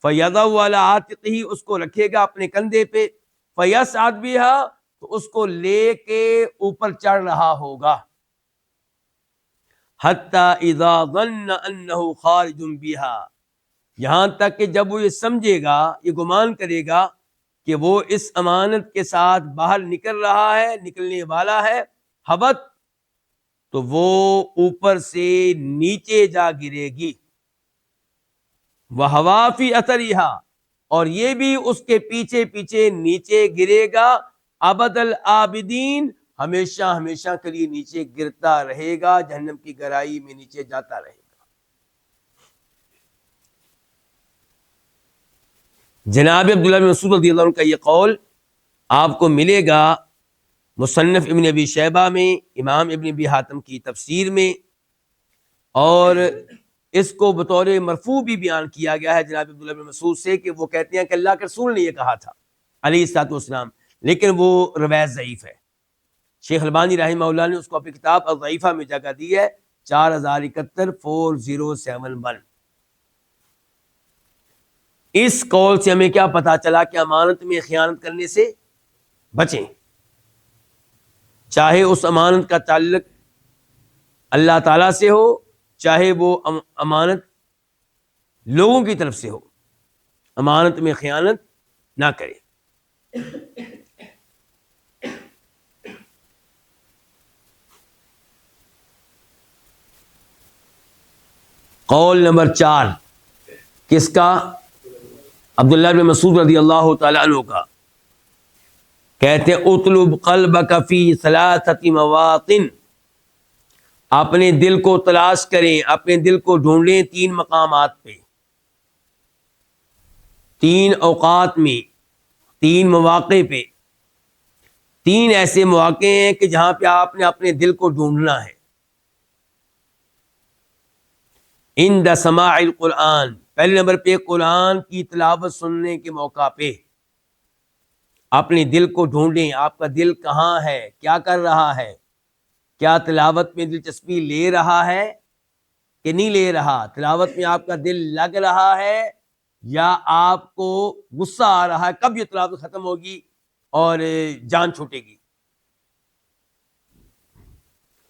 فیضع علی عاتقہ، اس کو رکھے گا اپنے کندھے پہ۔ فیصعد بہا، تو اس کو لے کے اوپر چڑھ رہا ہوگا۔ حتی اذا ظن انہ خارج بہا، یہاں تک کہ جب وہ یہ سمجھے گا، یہ گمان کرے گا کہ وہ اس امانت کے ساتھ باہر نکل رہا ہے، نکلنے والا ہے، حبت، تو وہ اوپر سے نیچے جا گرے گی۔ وَهَوَا فِي أَثَرِهَا، اور یہ بھی اس کے پیچھے پیچھے نیچے گرے گا۔ ابد العابدین، ہمیشہ ہمیشہ کے لیے نیچے گرتا رہے گا، جہنم کی گہرائی میں نیچے جاتا رہے گا۔ جناب عبداللہ بن مسعود رضی اللہ عنہ کا یہ قول آپ کو ملے گا مصنف ابن ابی شیبہ میں، امام ابن ابی حاتم کی تفسیر میں، اور اس کو بطور مرفوع بھی بیان کیا گیا ہے جناب عبداللہ بن مسعود سے، کہ وہ کہتے ہیں کہ اللہ کے رسول نے یہ کہا تھا علیہ الصلوۃ والسلام، لیکن وہ روایت ضعیف ہے۔ شیخ البانی رحمہ اللہ نے اس کو اپنی کتاب الضعیفہ میں جگہ دی ہے، 4071 4071۔ اس قول سے ہمیں کیا پتا چلا کہ امانت میں خیانت کرنے سے بچیں، چاہے اس امانت کا تعلق اللہ تعالی سے ہو، چاہے وہ امانت لوگوں کی طرف سے ہو، امانت میں خیانت نہ کرے۔ قول نمبر 4 کس کا؟ عبداللہ بن مسعود رضی اللہ تعالی عنہ کا، کہتے ہیں اطلب قلبک فی ثلاثۃ مواطن، اپنے دل کو تلاش کریں، اپنے دل کو ڈھونڈیں 3 مقامات پہ، 3 اوقات میں، 3 مواقع پہ۔ 3 ایسے مواقع ہیں کہ جہاں پہ آپ نے اپنے دل کو ڈھونڈنا ہے۔ عند سماع القرآن، پہلے نمبر پہ قرآن کی تلاوت سننے کے موقع پہ اپنے دل کو ڈھونڈیں، آپ کا دل کہاں ہے، کیا کر رہا ہے، کیا تلاوت میں دلچسپی لے رہا ہے کہ نہیں لے رہا، تلاوت میں آپ کا دل لگ رہا ہے یا آپ کو غصہ آ رہا ہے، کب یہ تلاوت ختم ہوگی اور جان چھوٹے گی۔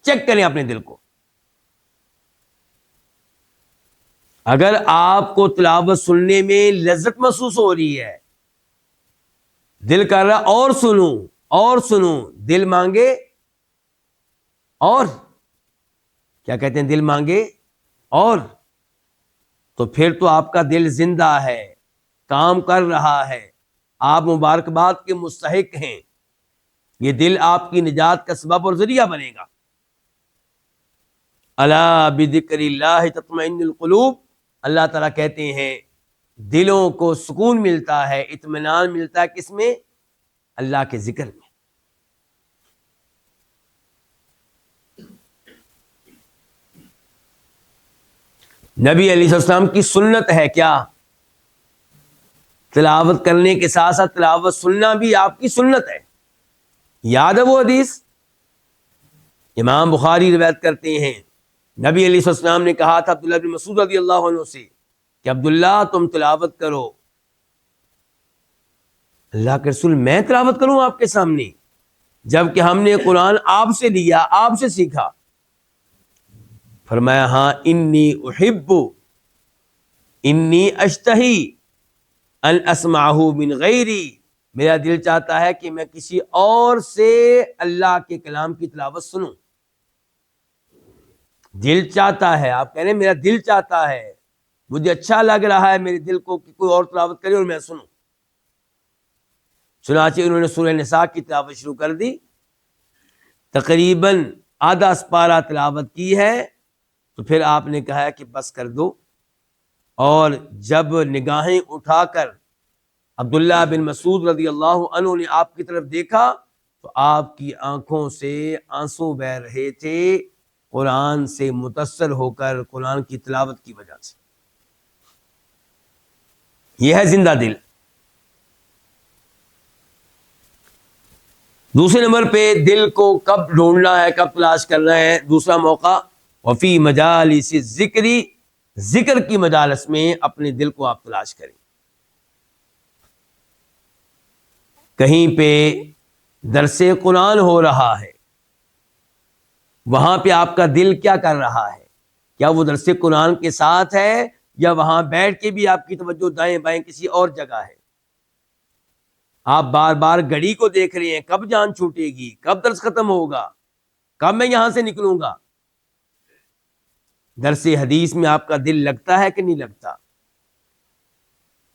چیک کریں اپنے دل کو۔ اگر آپ کو تلاوت سننے میں لذت محسوس ہو رہی ہے، دل کر رہا اور سنوں اور سنوں، دل مانگے اور، کیا کہتے ہیں، دل مانگے اور، تو پھر تو آپ کا دل زندہ ہے، کام کر رہا ہے، آپ مبارکباد کے مستحق ہیں، یہ دل آپ کی نجات کا سبب اور ذریعہ بنے گا۔ الا بذکر اللہ تطمئن القلوب، اللہ تعالیٰ کہتے ہیں دلوں کو سکون ملتا ہے، اطمینان ملتا ہے، کس میں؟ اللہ کے ذکر میں۔ نبی علیہ السلام کی سنت ہے کیا؟ تلاوت کرنے کے ساتھ ساتھ تلاوت سننا بھی آپ کی سنت ہے۔ یاد ہے وہ حدیث؟ امام بخاری روایت کرتے ہیں، نبی علیہ السلام نے کہا تھا عبداللہ بن مسعود رضی اللہ عنہ سے کہ عبداللہ تم تلاوت کرو۔ اللہ کے رسول میں تلاوت کروں آپ کے سامنے؟ جبکہ ہم نے قرآن آپ سے لیا، آپ سے سیکھا۔ فرمایا ہاں انی احب، انی اشتہی ان اسمعہ من غیری، میرا دل چاہتا ہے کہ میں کسی اور سے اللہ کے کلام کی تلاوت سنوں۔ دل چاہتا ہے، آپ کہہ رہے ہیں میرا دل چاہتا ہے، مجھے اچھا لگ رہا ہے میرے دل کو کہ کوئی اور تلاوت کرے اور میں سنوں۔ چنانچہ انہوں نے سورہ نساء کی تلاوت شروع کر دی، تقریباً آدھا سپارہ تلاوت کی ہے، تو پھر آپ نے کہا کہ بس کر دو، اور جب نگاہیں اٹھا کر عبداللہ بن مسعود رضی اللہ عنہ نے آپ کی طرف دیکھا تو آپ کی آنکھوں سے آنسو بہہ رہے تھے، قرآن سے متاثر ہو کر، قرآن کی تلاوت کی وجہ سے۔ یہ ہے زندہ دل۔ دوسرے نمبر پہ دل کو کب ڈھونڈنا ہے، کب تلاش کرنا ہے؟ دوسرا موقع وفی مجالس ذکری، ذکر کی مجالس میں اپنے دل کو آپ تلاش کریں۔ کہیں پہ درس قرآن ہو رہا ہے، وہاں پہ آپ کا دل کیا کر رہا ہے؟ کیا وہ درس قرآن کے ساتھ ہے، یا وہاں بیٹھ کے بھی آپ کی توجہ دائیں بائیں کسی اور جگہ ہے؟ آپ بار بار گھڑی کو دیکھ رہے ہیں، کب جان چھوٹے گی، کب درس ختم ہوگا، کب میں یہاں سے نکلوں گا؟ درس حدیث میں آپ کا دل لگتا ہے کہ نہیں لگتا؟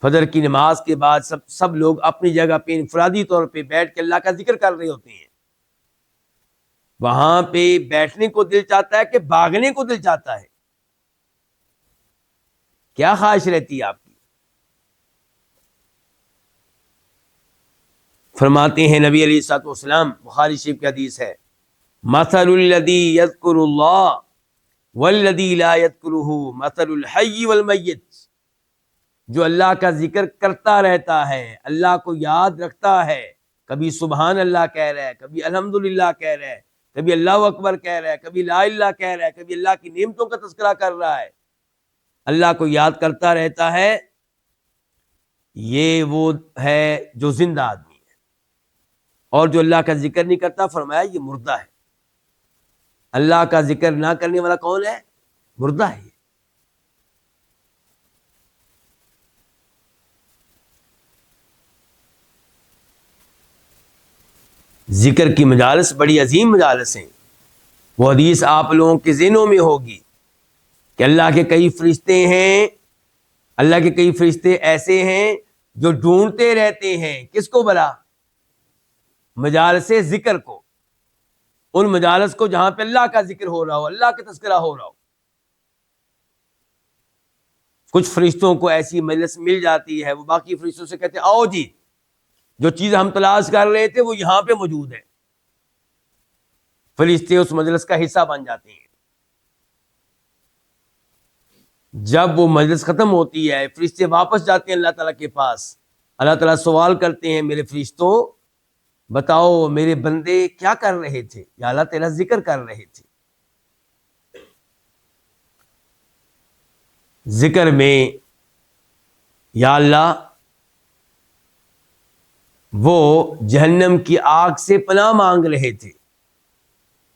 فجر کی نماز کے بعد سب لوگ اپنی جگہ پہ انفرادی طور پہ بیٹھ کے اللہ کا ذکر کر رہے ہوتے ہیں، وہاں پہ بیٹھنے کو دل چاہتا ہے کہ بھاگنے کو دل چاہتا ہے؟ کیا خواہش رہتی ہے آپ کی؟ فرماتے ہیں نبی علیہ الصلوۃ والسلام، بخاری شریف کی حدیث ہے، مثل الذی یذکر اللہ والذی لا یذکرہ مثل الحی والمیت، جو اللہ کا ذکر کرتا رہتا ہے، اللہ کو یاد رکھتا ہے، کبھی سبحان اللہ کہہ رہا ہے، کبھی الحمدللہ کہہ رہا ہے، کبھی اللہ اکبر کہہ رہا ہے، کبھی لا الہ کہہ رہا ہے، کبھی اللہ کی نعمتوں کا تذکرہ کر رہا ہے، اللہ کو یاد کرتا رہتا ہے، یہ وہ ہے جو زندہ آدمی ہے۔ اور جو اللہ کا ذکر نہیں کرتا، فرمایا یہ مردہ ہے۔ اللہ کا ذکر نہ کرنے والا کون ہے؟ مردہ ہے۔ ذکر کی مجالس بڑی عظیم مجالس ہیں۔ وہ حدیث آپ لوگوں کے ذہنوں میں ہوگی کہ اللہ کے کئی فرشتے ہیں، اللہ کے کئی فرشتے ایسے ہیں جو ڈھونڈتے رہتے ہیں کس کو؟ بلا مجالس ذکر کو، ان مجالس کو جہاں پہ اللہ کا ذکر ہو رہا ہو، اللہ کا تذکرہ ہو رہا ہو۔ کچھ فرشتوں کو ایسی مجلس مل جاتی ہے، وہ باقی فرشتوں سے کہتے ہیں آؤ جی، جو چیز ہم تلاش کر رہے تھے وہ یہاں پہ موجود ہے۔ فرشتے اس مجلس کا حصہ بن جاتے ہیں۔ جب وہ مجلس ختم ہوتی ہے، فرشتے واپس جاتے ہیں اللہ تعالیٰ کے پاس، اللہ تعالیٰ سوال کرتے ہیں میرے فرشتوں بتاؤ میرے بندے کیا کر رہے تھے؟ یا اللہ تیرا ذکر کر رہے تھے۔ ذکر میں یا اللہ وہ جہنم کی آگ سے پناہ مانگ رہے تھے۔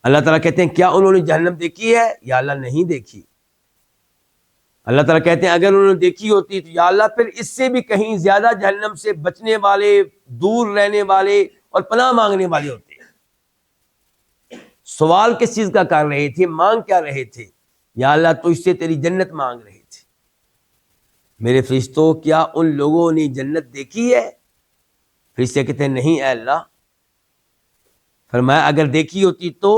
اللہ تعالیٰ کہتے ہیں کیا انہوں نے جہنم دیکھی ہے؟ یا اللہ نہیں دیکھی۔ اللہ تعالیٰ کہتے ہیں اگر انہوں نے دیکھی ہوتی تو یا اللہ پھر اس سے بھی کہیں زیادہ جہنم سے بچنے والے، دور رہنے والے اور پناہ مانگنے والے ہوتے ہیں۔ سوال کس چیز کا کر رہے تھے؟ مانگ کیا رہے تھے؟ یا اللہ تو اس سے تیری جنت مانگ رہے تھے۔ میرے فرشتوں کیا ان لوگوں نے جنت دیکھی ہے؟ فرشتے کہتے ہیں نہیں اے اللہ۔ فرمایا اگر دیکھی ہوتی تو؟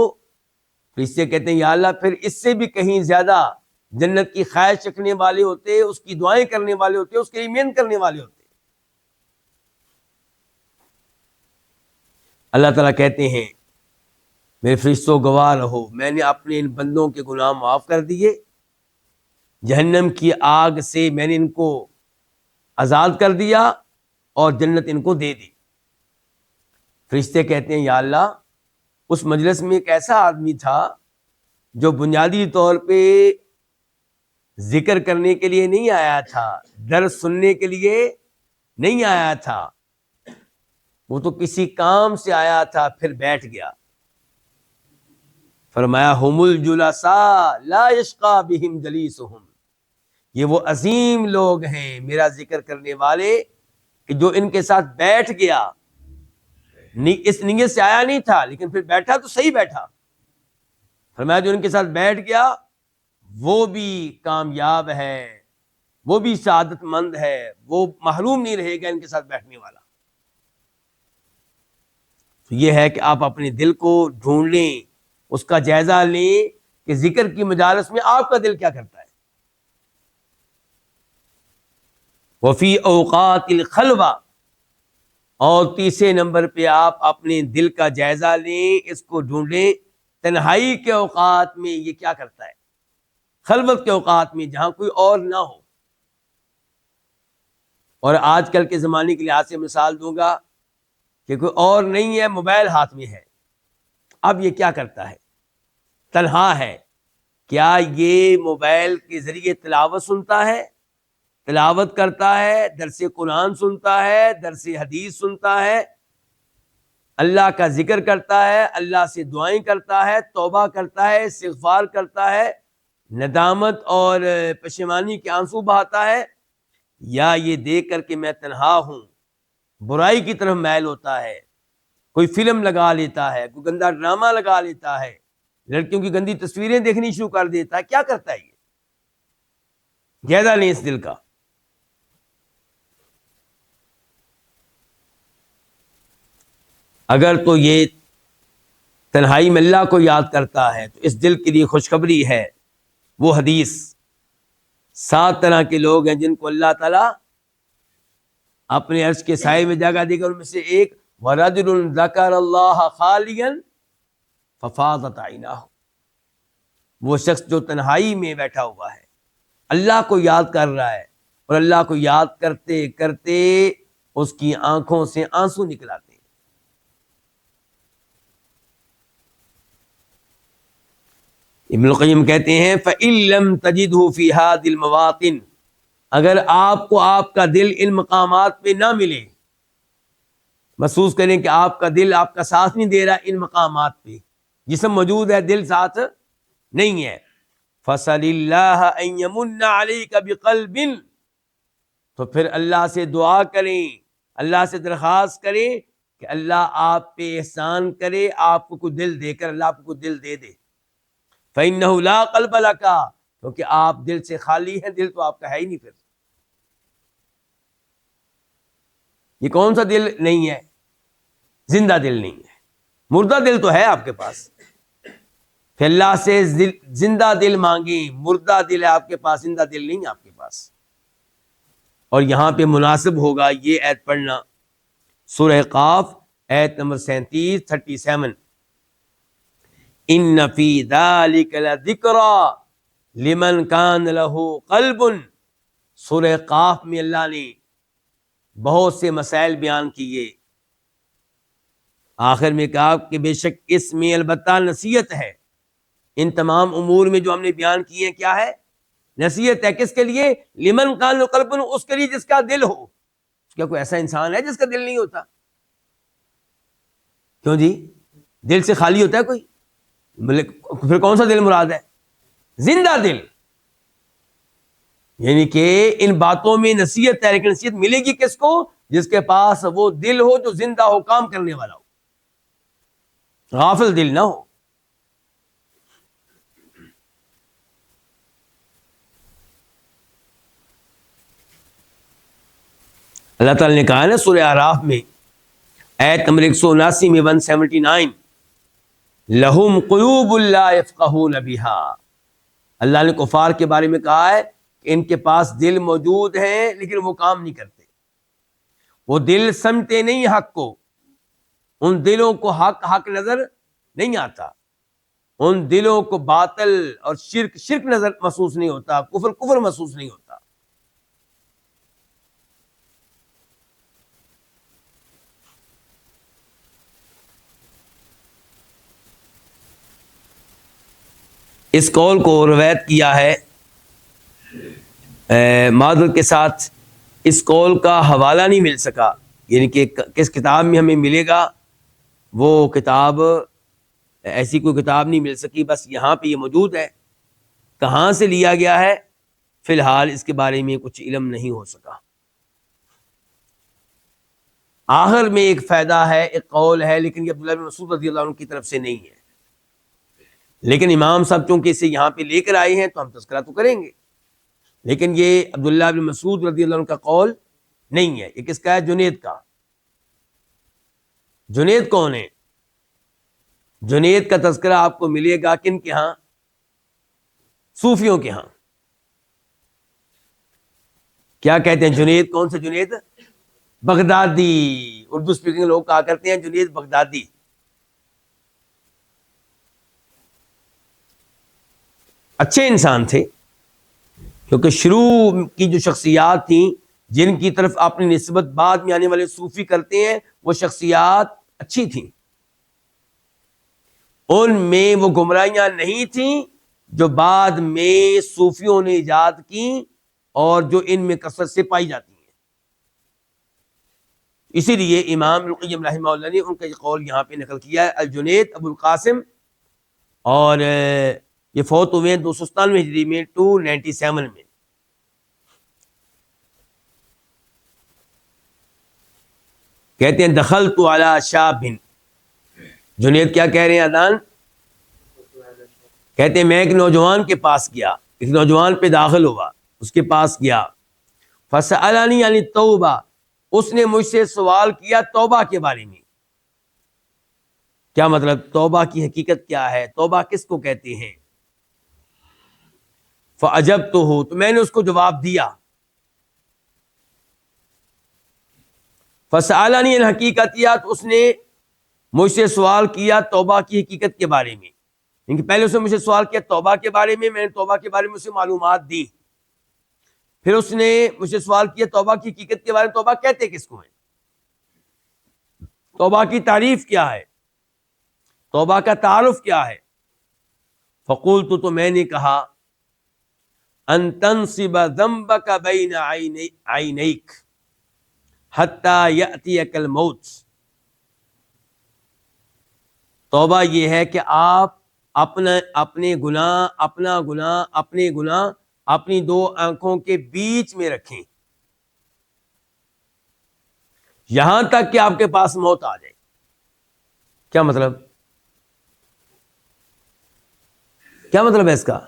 فرشتے کہتے ہیں یا اللہ پھر اس سے بھی کہیں زیادہ جنت کی خواہش رکھنے والے ہوتے، اس کی دعائیں کرنے والے ہوتے، اس کے لیے محنت کرنے والے ہوتے۔ اللہ تعالیٰ کہتے ہیں میرے فرشتوں گواہ رہو، میں نے اپنے ان بندوں کے گناہ معاف کر دیے، جہنم کی آگ سے میں نے ان کو آزاد کر دیا اور جنت ان کو دے دی۔ فرشتے کہتے ہیں یا اللہ اس مجلس میں ایک ایسا آدمی تھا جو بنیادی طور پہ ذکر کرنے کے لیے نہیں آیا تھا، درس سننے کے لیے نہیں آیا تھا، وہ تو کسی کام سے آیا تھا پھر بیٹھ گیا. فرمایا ہم الجلساء لا یشقی بہم جلیسہم، یہ وہ عظیم لوگ ہیں میرا ذکر کرنے والے کہ جو ان کے ساتھ بیٹھ گیا. اس نیت سے آیا نہیں تھا لیکن پھر بیٹھا تو صحیح بیٹھا. فرمایا جو ان کے ساتھ بیٹھ گیا وہ بھی کامیاب ہے، وہ بھی سعادت مند ہے، وہ محروم نہیں رہے گا ان کے ساتھ بیٹھنے والا. تو یہ ہے کہ آپ اپنے دل کو ڈھونڈ لیں، اس کا جائزہ لیں کہ ذکر کی مجالس میں آپ کا دل کیا کرتا ہے. وفی اوقات الخلوہ، اور تیسرے نمبر پہ آپ اپنے دل کا جائزہ لیں، اس کو ڈھونڈیں تنہائی کے اوقات میں یہ کیا کرتا ہے، خلوت کے اوقات میں جہاں کوئی اور نہ ہو. اور آج کل کے زمانے کے لحاظ سے مثال دوں گا کہ کوئی اور نہیں ہے، موبائل ہاتھ میں ہے. اب یہ کیا کرتا ہے، تنہا ہے. کیا یہ موبائل کے ذریعے تلاوت سنتا ہے، تلاوت کرتا ہے، درس قرآن سنتا ہے، درس حدیث سنتا ہے، اللہ کا ذکر کرتا ہے، اللہ سے دعائیں کرتا ہے، توبہ کرتا ہے، استغفار کرتا ہے، ندامت اور پشیمانی کے آنسو بہاتا ہے؟ یا یہ دیکھ کر کہ میں تنہا ہوں برائی کی طرف میل ہوتا ہے، کوئی فلم لگا لیتا ہے، کوئی گندا ڈرامہ لگا لیتا ہے، لڑکیوں کی گندی تصویریں دیکھنی شروع کر دیتا ہے؟ کیا کرتا ہے یہ؟ جائزہ لیں اس دل کا. اگر تو یہ تنہائی میں اللہ کو یاد کرتا ہے تو اس دل کے لیے خوشخبری ہے. وہ حدیث 7 طرح کے لوگ ہیں جن کو اللہ تعالیٰ اپنے عرش کے سائے میں جگہ دے گا. ان میں سے ایک وَرَجُلٌ ذَكَرَ اللَّهَ خَالِيًا فَفَاضَتْ عَيْنَاهُ، وہ شخص جو تنہائی میں بیٹھا ہوا ہے، اللہ کو یاد کر رہا ہے، اور اللہ کو یاد کرتے کرتے اس کی آنکھوں سے آنسو نکل آتے ہیں. ابن القیم کہتے ہیں فَإِن لَمْ تَجِدْهُ فِي هَذِهِ الْمَوَاطِنِ، اگر آپ کو آپ کا دل ان مقامات پہ نہ ملے، محسوس کریں کہ آپ کا دل آپ کا ساتھ نہیں دے رہا ان مقامات پہ، جسم موجود ہے دل ساتھ نہیں ہے، فَصَلِ اللَّهَ أَن يَمُنَّ عَلَيْكَ بِقَلْبٍ، تو پھر اللہ سے دعا کریں، اللہ سے درخواست کریں کہ اللہ آپ پہ احسان کرے، آپ کو کوئی دل دے کر اللہ آپ کو کوئی دل دے دے. فَإِنَّهُ لَا قَلْبَ لَكَ، کیونکہ آپ دل سے خالی ہیں، دل تو آپ کا ہے ہی نہیں. پھر یہ کون سا دل نہیں ہے؟ زندہ دل نہیں ہے، مردہ دل تو ہے آپ کے پاس. پھر اللہ سے زندہ دل مانگیں، مردہ دل ہے آپ کے پاس، زندہ دل نہیں ہے آپ کے پاس. اور یہاں پہ مناسب ہوگا یہ آیت پڑھنا، سورہ قاف آیت نمبر 37 ان فی ذلک لذکری لمن کان لہ قلب. سورہ قاف میں اللہ نے بہت سے مسائل بیان کیے، آخر میں کہا کہ بے شک اس میں البتہ نصیحت ہے. ان تمام امور میں جو ہم نے بیان کیے ہیں کیا ہے؟ نصیحت ہے. کس کے لیے؟ لمن کان لہ قلب، اس کے لیے جس کا دل ہو. کیا کوئی ایسا انسان ہے جس کا دل نہیں ہوتا؟ کیوں جی؟ دل سے خالی ہوتا ہے کوئی؟ پھر کون سا دل مراد ہے؟ زندہ دل. یعنی کہ ان باتوں میں نصیحت ہے، لیکن نصیحت ملے گی کس کو؟ جس کے پاس وہ دل ہو جو زندہ ہو، کام کرنے والا ہو، غافل دل نہ ہو. اللہ تعالیٰ نے کہا نا سورہ اعراف میں آیت نمبر 179 میں 179 لہم قلوب لا یفقہون بہا. اللہ نے کفار کے بارے میں کہا ہے کہ ان کے پاس دل موجود ہیں لیکن وہ کام نہیں کرتے، وہ دل سمجھتے نہیں حق کو، ان دلوں کو حق نظر نہیں آتا، ان دلوں کو باطل اور شرک نظر محسوس نہیں ہوتا، کفر محسوس نہیں ہوتا. اس قول کو روایت کیا ہے، معذرت کے ساتھ اس قول کا حوالہ نہیں مل سکا، یعنی کہ کس کتاب میں ہمیں ملے گا، وہ کتاب ایسی کوئی کتاب نہیں مل سکی، بس یہاں پہ یہ موجود ہے۔ کہاں سے لیا گیا ہے فی الحال اس کے بارے میں کچھ علم نہیں ہو سکا۔ آخر میں ایک فائدہ ہے، ایک قول ہے، لیکن یہ عبداللہ بن مسعود رضی اللہ عنہ کی طرف سے نہیں ہے، لیکن امام صاحب چونکہ اسے یہاں پہ لے کر آئے ہیں تو ہم تذکرہ تو کریں گے، لیکن یہ عبداللہ بن مسعود رضی اللہ عنہ کا قول نہیں ہے۔ یہ کس کا ہے؟ جنید کا۔ جنید کون ہے؟ جنید کا تذکرہ آپ کو ملے گا کن کے ہاں؟ صوفیوں کے ہاں۔ کیا کہتے ہیں جنید؟ کون سے جنید؟ بغدادی۔ اردو اسپیکنگ لوگ کہا کرتے ہیں جنید بغدادی۔ اچھے انسان تھے، کیونکہ شروع کی جو شخصیات تھیں جن کی طرف اپنی نسبت بعد میں آنے والے صوفی کرتے ہیں، وہ شخصیات اچھی تھیں، ان میں وہ گمراہیاں نہیں تھیں جو بعد میں صوفیوں نے ایجاد کی اور جو ان میں کثرت سے پائی جاتی ہیں۔ اسی لیے امام ابن القیم رحمہ اللہ نے ان کا یہ قول یہاں پہ نقل کیا ہے، الجنید ابو القاسم، اور یہ فوت ہوئے ہیں 297 ہجری میں 297 میں۔ کہتے ہیں دخلت علی شاب، جنید کیا کہہ رہے ہیں ادان؟ کہتے ہیں میں ایک نوجوان کے پاس گیا، ایک نوجوان پہ داخل ہوا، اس کے پاس گیا، فسألنی عن التوبہ، اس نے مجھ سے سوال کیا توبہ کے بارے میں۔ کیا مطلب؟ توبہ کی حقیقت کیا ہے، توبہ کس کو کہتے ہیں؟ فأجبتہ، تو میں نے اس کو جواب دیا۔ فسألنی عن حقیقتیات، اس نے مجھ سے سوال کیا توبہ کی حقیقت کے بارے میں، کیونکہ پہلے اس نے مجھ سے سوال کیا توبہ کے بارے میں نے توبہ کے بارے میں اسے معلومات دی، پھر اس نے مجھ سے سوال کیا توبہ کی حقیقت کے بارے میں، توبہ کہتے کس کو ہیں، توبہ کی تعریف کیا ہے، توبہ کا تعارف کیا ہے؟ فقلت، تو میں نے کہا، ان تنصب ذنبک بین عینیک حتی یأتیک الموت، توبہ یہ ہے کہ آپ اپنے گناہ اپنی دو آنکھوں کے بیچ میں رکھیں یہاں تک کہ آپ کے پاس موت آ جائے۔ کیا مطلب؟ کیا مطلب ہے اس کا؟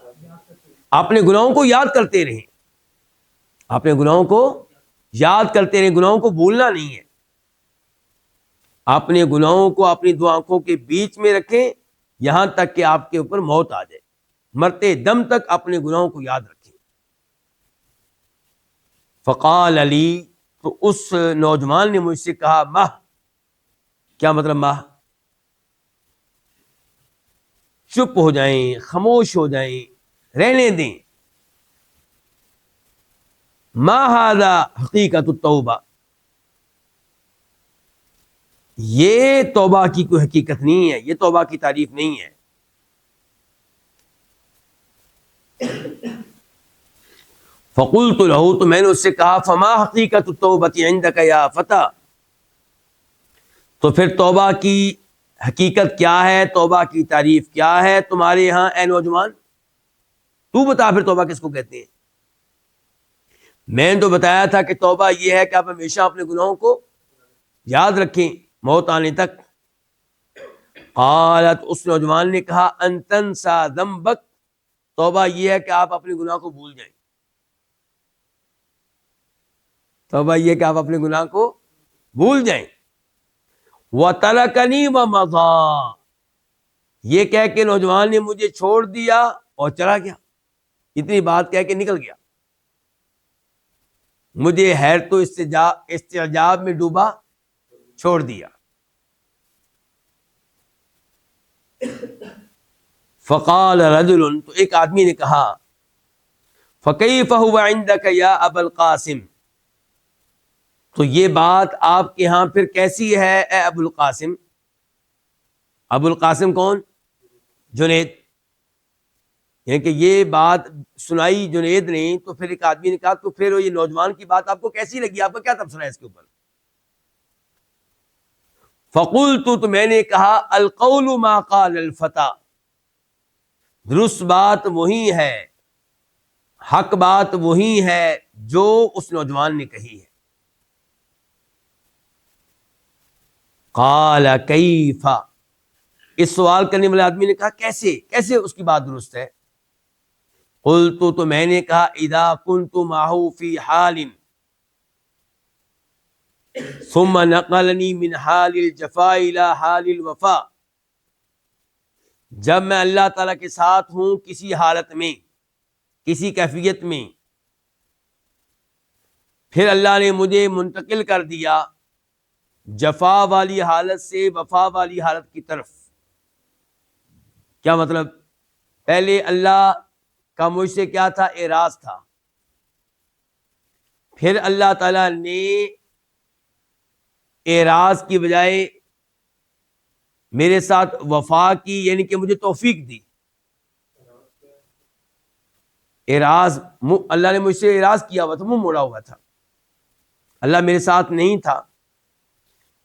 اپنے گناہوں کو یاد کرتے رہیں، اپنے گناہوں کو یاد کرتے رہیں، گناہوں کو بھولنا نہیں ہے، اپنے گناہوں کو اپنی دو آنکھوں کے بیچ میں رکھیں یہاں تک کہ آپ کے اوپر موت آ جائے، مرتے دم تک اپنے گناہوں کو یاد رکھیں۔ فقال علی، تو اس نوجوان نے مجھ سے کہا، ماہ، کیا مطلب ماہ؟ چپ ہو جائیں، خاموش ہو جائیں، رہنے دیں۔ ما ھذا حقیقت التوبہ، یہ توبہ کی کوئی حقیقت نہیں ہے، یہ توبہ کی تعریف نہیں ہے۔ فقلت له، تو میں نے اس سے کہا، فما حقیقت التوبۃ عندک یا فتى، تو پھر توبہ کی حقیقت کیا ہے، توبہ کی تعریف کیا ہے تمہارے یہاں اے نوجوان؟ تو بتا پھر توبہ کس کو کہتے ہیں؟ میں نے تو بتایا تھا کہ توبہ یہ ہے کہ آپ ہمیشہ اپنے گناہوں کو یاد رکھیں موت آنے تک۔ قالت، اس نوجوان نے کہا، ان تنسى ذنبک، توبہ یہ ہے کہ آپ اپنے گناہ کو بھول جائیں، توبہ یہ ہے کہ آپ اپنے گناہ کو بھول جائیں۔ وَتَرَكَنِي وَمَضَىٰ، یہ کہہ کے نوجوان نے مجھے چھوڑ دیا اور چلا گیا، اتنی بات کہہ کے نکل گیا، مجھے حیرت و استعجاب میں ڈوبا چھوڑ دیا۔ فقال رجل، تو ایک آدمی نے کہا، فکیف هو عندک یا ابا القاسم، تو یہ بات آپ کے ہاں پھر کیسی ہے اے ابو القاسم؟ ابو القاسم کون؟ جنید، یعنی کہ یہ بات سنائی جنید نے، تو پھر ایک آدمی نے کہا، تو پھر یہ نوجوان کی بات آپ کو کیسی لگی، آپ کا کیا تبصرہ ہے اس کے اوپر؟ فقلت تو میں نے کہا القول ما قال الفتى، درست بات وہی ہے، حق بات وہی ہے جو اس نوجوان نے کہی ہے۔ قال کیف، اس سوال کرنے والے آدمی نے کہا کیسے اس کی بات درست ہے؟ قلت تو میں نے کہا اذا كنت معه في حال ثم نقلني من حال الجفاء الى حال الوفاء، جب میں اللہ تعالیٰ کے ساتھ ہوں کسی حالت میں، کسی کیفیت میں، پھر اللہ نے مجھے منتقل کر دیا جفا والی حالت سے وفا والی حالت کی طرف۔ کیا مطلب؟ پہلے اللہ کا مجھ سے کیا تھا؟ اعراض تھا، پھر اللہ تعالیٰ نے اعراض کی بجائے میرے ساتھ وفا کی، یعنی کہ مجھے توفیق دی۔ اعراض، اللہ نے مجھ سے اعراض کیا ہوا تھا، منہ موڑا ہوا تھا، اللہ میرے ساتھ نہیں تھا،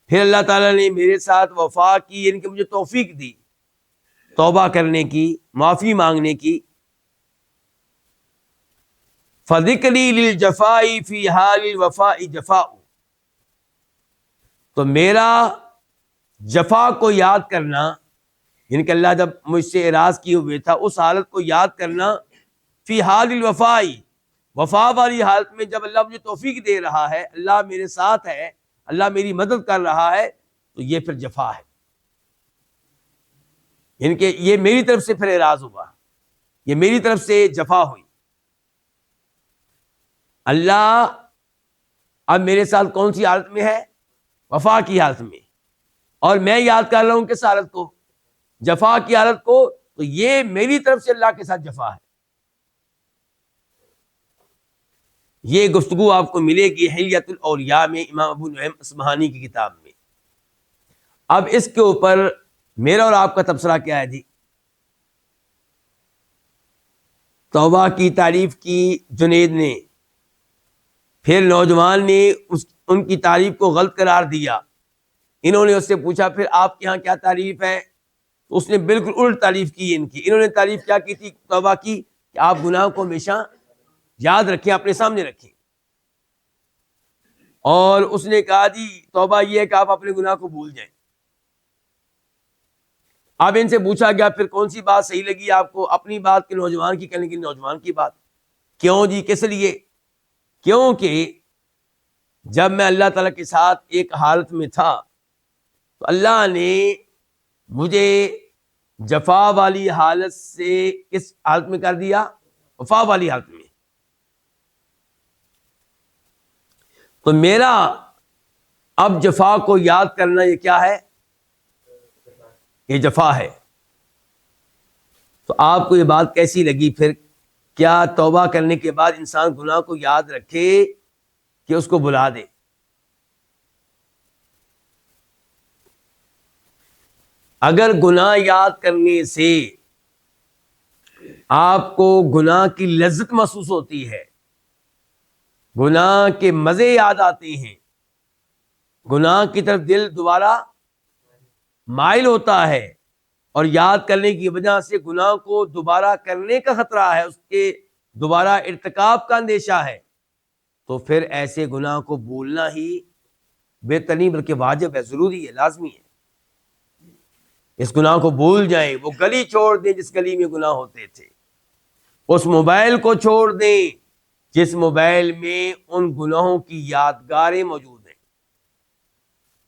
پھر اللہ تعالیٰ نے میرے ساتھ وفا کی، یعنی کہ مجھے توفیق دی توبہ کرنے کی، معافی مانگنے کی۔ فذکری للجفاء فی حال الوفاء جفاء، تو میرا جفا کو یاد کرنا، یعنی کہ اللہ جب مجھ سے اعراض کیے ہوئے تھا اس حالت کو یاد کرنا، فی حال الوفاء، وفا والی حالت میں جب اللہ مجھے توفیق دے رہا ہے، اللہ میرے ساتھ ہے، اللہ میری مدد کر رہا ہے، تو یہ پھر جفا ہے، یعنی کہ یہ میری طرف سے پھر اعراض ہوا، یہ میری طرف سے جفا ہوئی۔ اللہ اب میرے ساتھ کون سی حالت میں ہے؟ وفا کی حالت میں، اور میں یاد کر رہا ہوں کس حالت کو؟ جفا کی حالت کو، تو یہ میری طرف سے اللہ کے ساتھ جفا ہے۔ یہ گفتگو آپ کو ملے گی حلیۃ الاولیاء میں، امام ابو نعیم اصبہانی کی کتاب میں۔ اب اس کے اوپر میرا اور آپ کا تبصرہ کیا ہے جی؟ توبہ کی تعریف کی جنید نے، پھر نوجوان نے ان کی تعریف کو غلط قرار دیا، انہوں نے اس سے پوچھا پھر آپ کے ہاں کیا تعریف ہے؟ تو اس نے بالکل الٹ تعریف کی ان کی۔ انہوں نے تعریف کیا کی تھی توبہ کی؟ کہ آپ گناہ کو ہمیشہ یاد رکھیں، اپنے سامنے رکھیں، اور اس نے کہا جی توبہ یہ ہے کہ آپ اپنے گناہ کو بھول جائیں۔ اب ان سے پوچھا گیا پھر کون سی بات صحیح لگی آپ کو، اپنی بات کہ نوجوان کی؟ کہنے کی نوجوان کی بات۔ کیوں جی؟ کس لیے؟ کیونکہ جب میں اللہ تعالیٰ کے ساتھ ایک حالت میں تھا تو اللہ نے مجھے جفا والی حالت سے کس حالت میں کر دیا؟ وفا والی حالت میں۔ تو میرا اب جفا کو یاد کرنا یہ کیا ہے؟ یہ جفا ہے۔ تو آپ کو یہ بات کیسی لگی پھر؟ کیا توبہ کرنے کے بعد انسان گناہ کو یاد رکھے کہ اس کو بلا دے؟ اگر گناہ یاد کرنے سے آپ کو گناہ کی لذت محسوس ہوتی ہے، گناہ کے مزے یاد آتے ہیں، گناہ کی طرف دل دوبارہ مائل ہوتا ہے، اور یاد کرنے کی وجہ سے گناہ کو دوبارہ کرنے کا خطرہ ہے، اس کے دوبارہ ارتکاب کا اندیشہ ہے، تو پھر ایسے گناہ کو بھولنا ہی بہتر نہیں بلکہ واجب ہے، ضروری ہے، لازمی ہے۔ اس گناہ کو بھول جائیں، وہ گلی چھوڑ دیں جس گلی میں گناہ ہوتے تھے، اس موبائل کو چھوڑ دیں جس موبائل میں ان گناہوں کی یادگاریں موجود ہیں،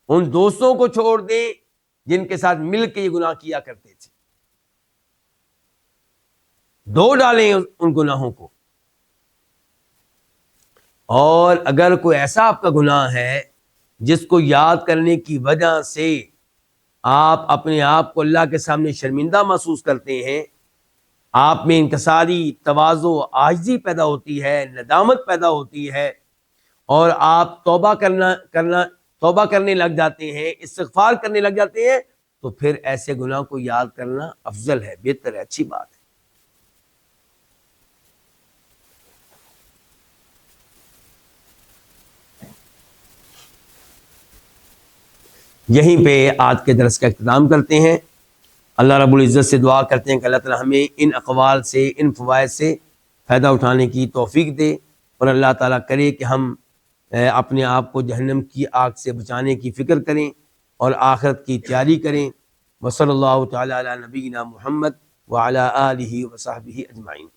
ان دوستوں کو چھوڑ دیں جن کے ساتھ مل کے یہ گناہ کیا کرتے تھے، دھو ڈالیں ان گناہوں کو۔ اور اگر کوئی ایسا آپ کا گناہ ہے جس کو یاد کرنے کی وجہ سے آپ اپنے آپ کو اللہ کے سامنے شرمندہ محسوس کرتے ہیں، آپ میں انکساری، تواضع، عاجزی پیدا ہوتی ہے، ندامت پیدا ہوتی ہے، اور آپ توبہ کرنے لگ جاتے ہیں، استغفار کرنے لگ جاتے ہیں، تو پھر ایسے گناہ کو یاد کرنا افضل ہے، بہتر ہے، اچھی بات ہے۔ یہیں پہ آج کے درس کا اختتام کرتے ہیں۔ اللہ رب العزت سے دعا کرتے ہیں کہ اللہ تعالی ہمیں ان اقوال سے، ان فوائد سے فائدہ اٹھانے کی توفیق دے، اور اللہ تعالیٰ کرے کہ ہم اپنے آپ کو جہنم کی آگ سے بچانے کی فکر کریں اور آخرت کی تیاری کریں۔ وصلی اللہ تعالیٰ علی نبینا محمد وعلی آلہ وصحبہ اجمعین۔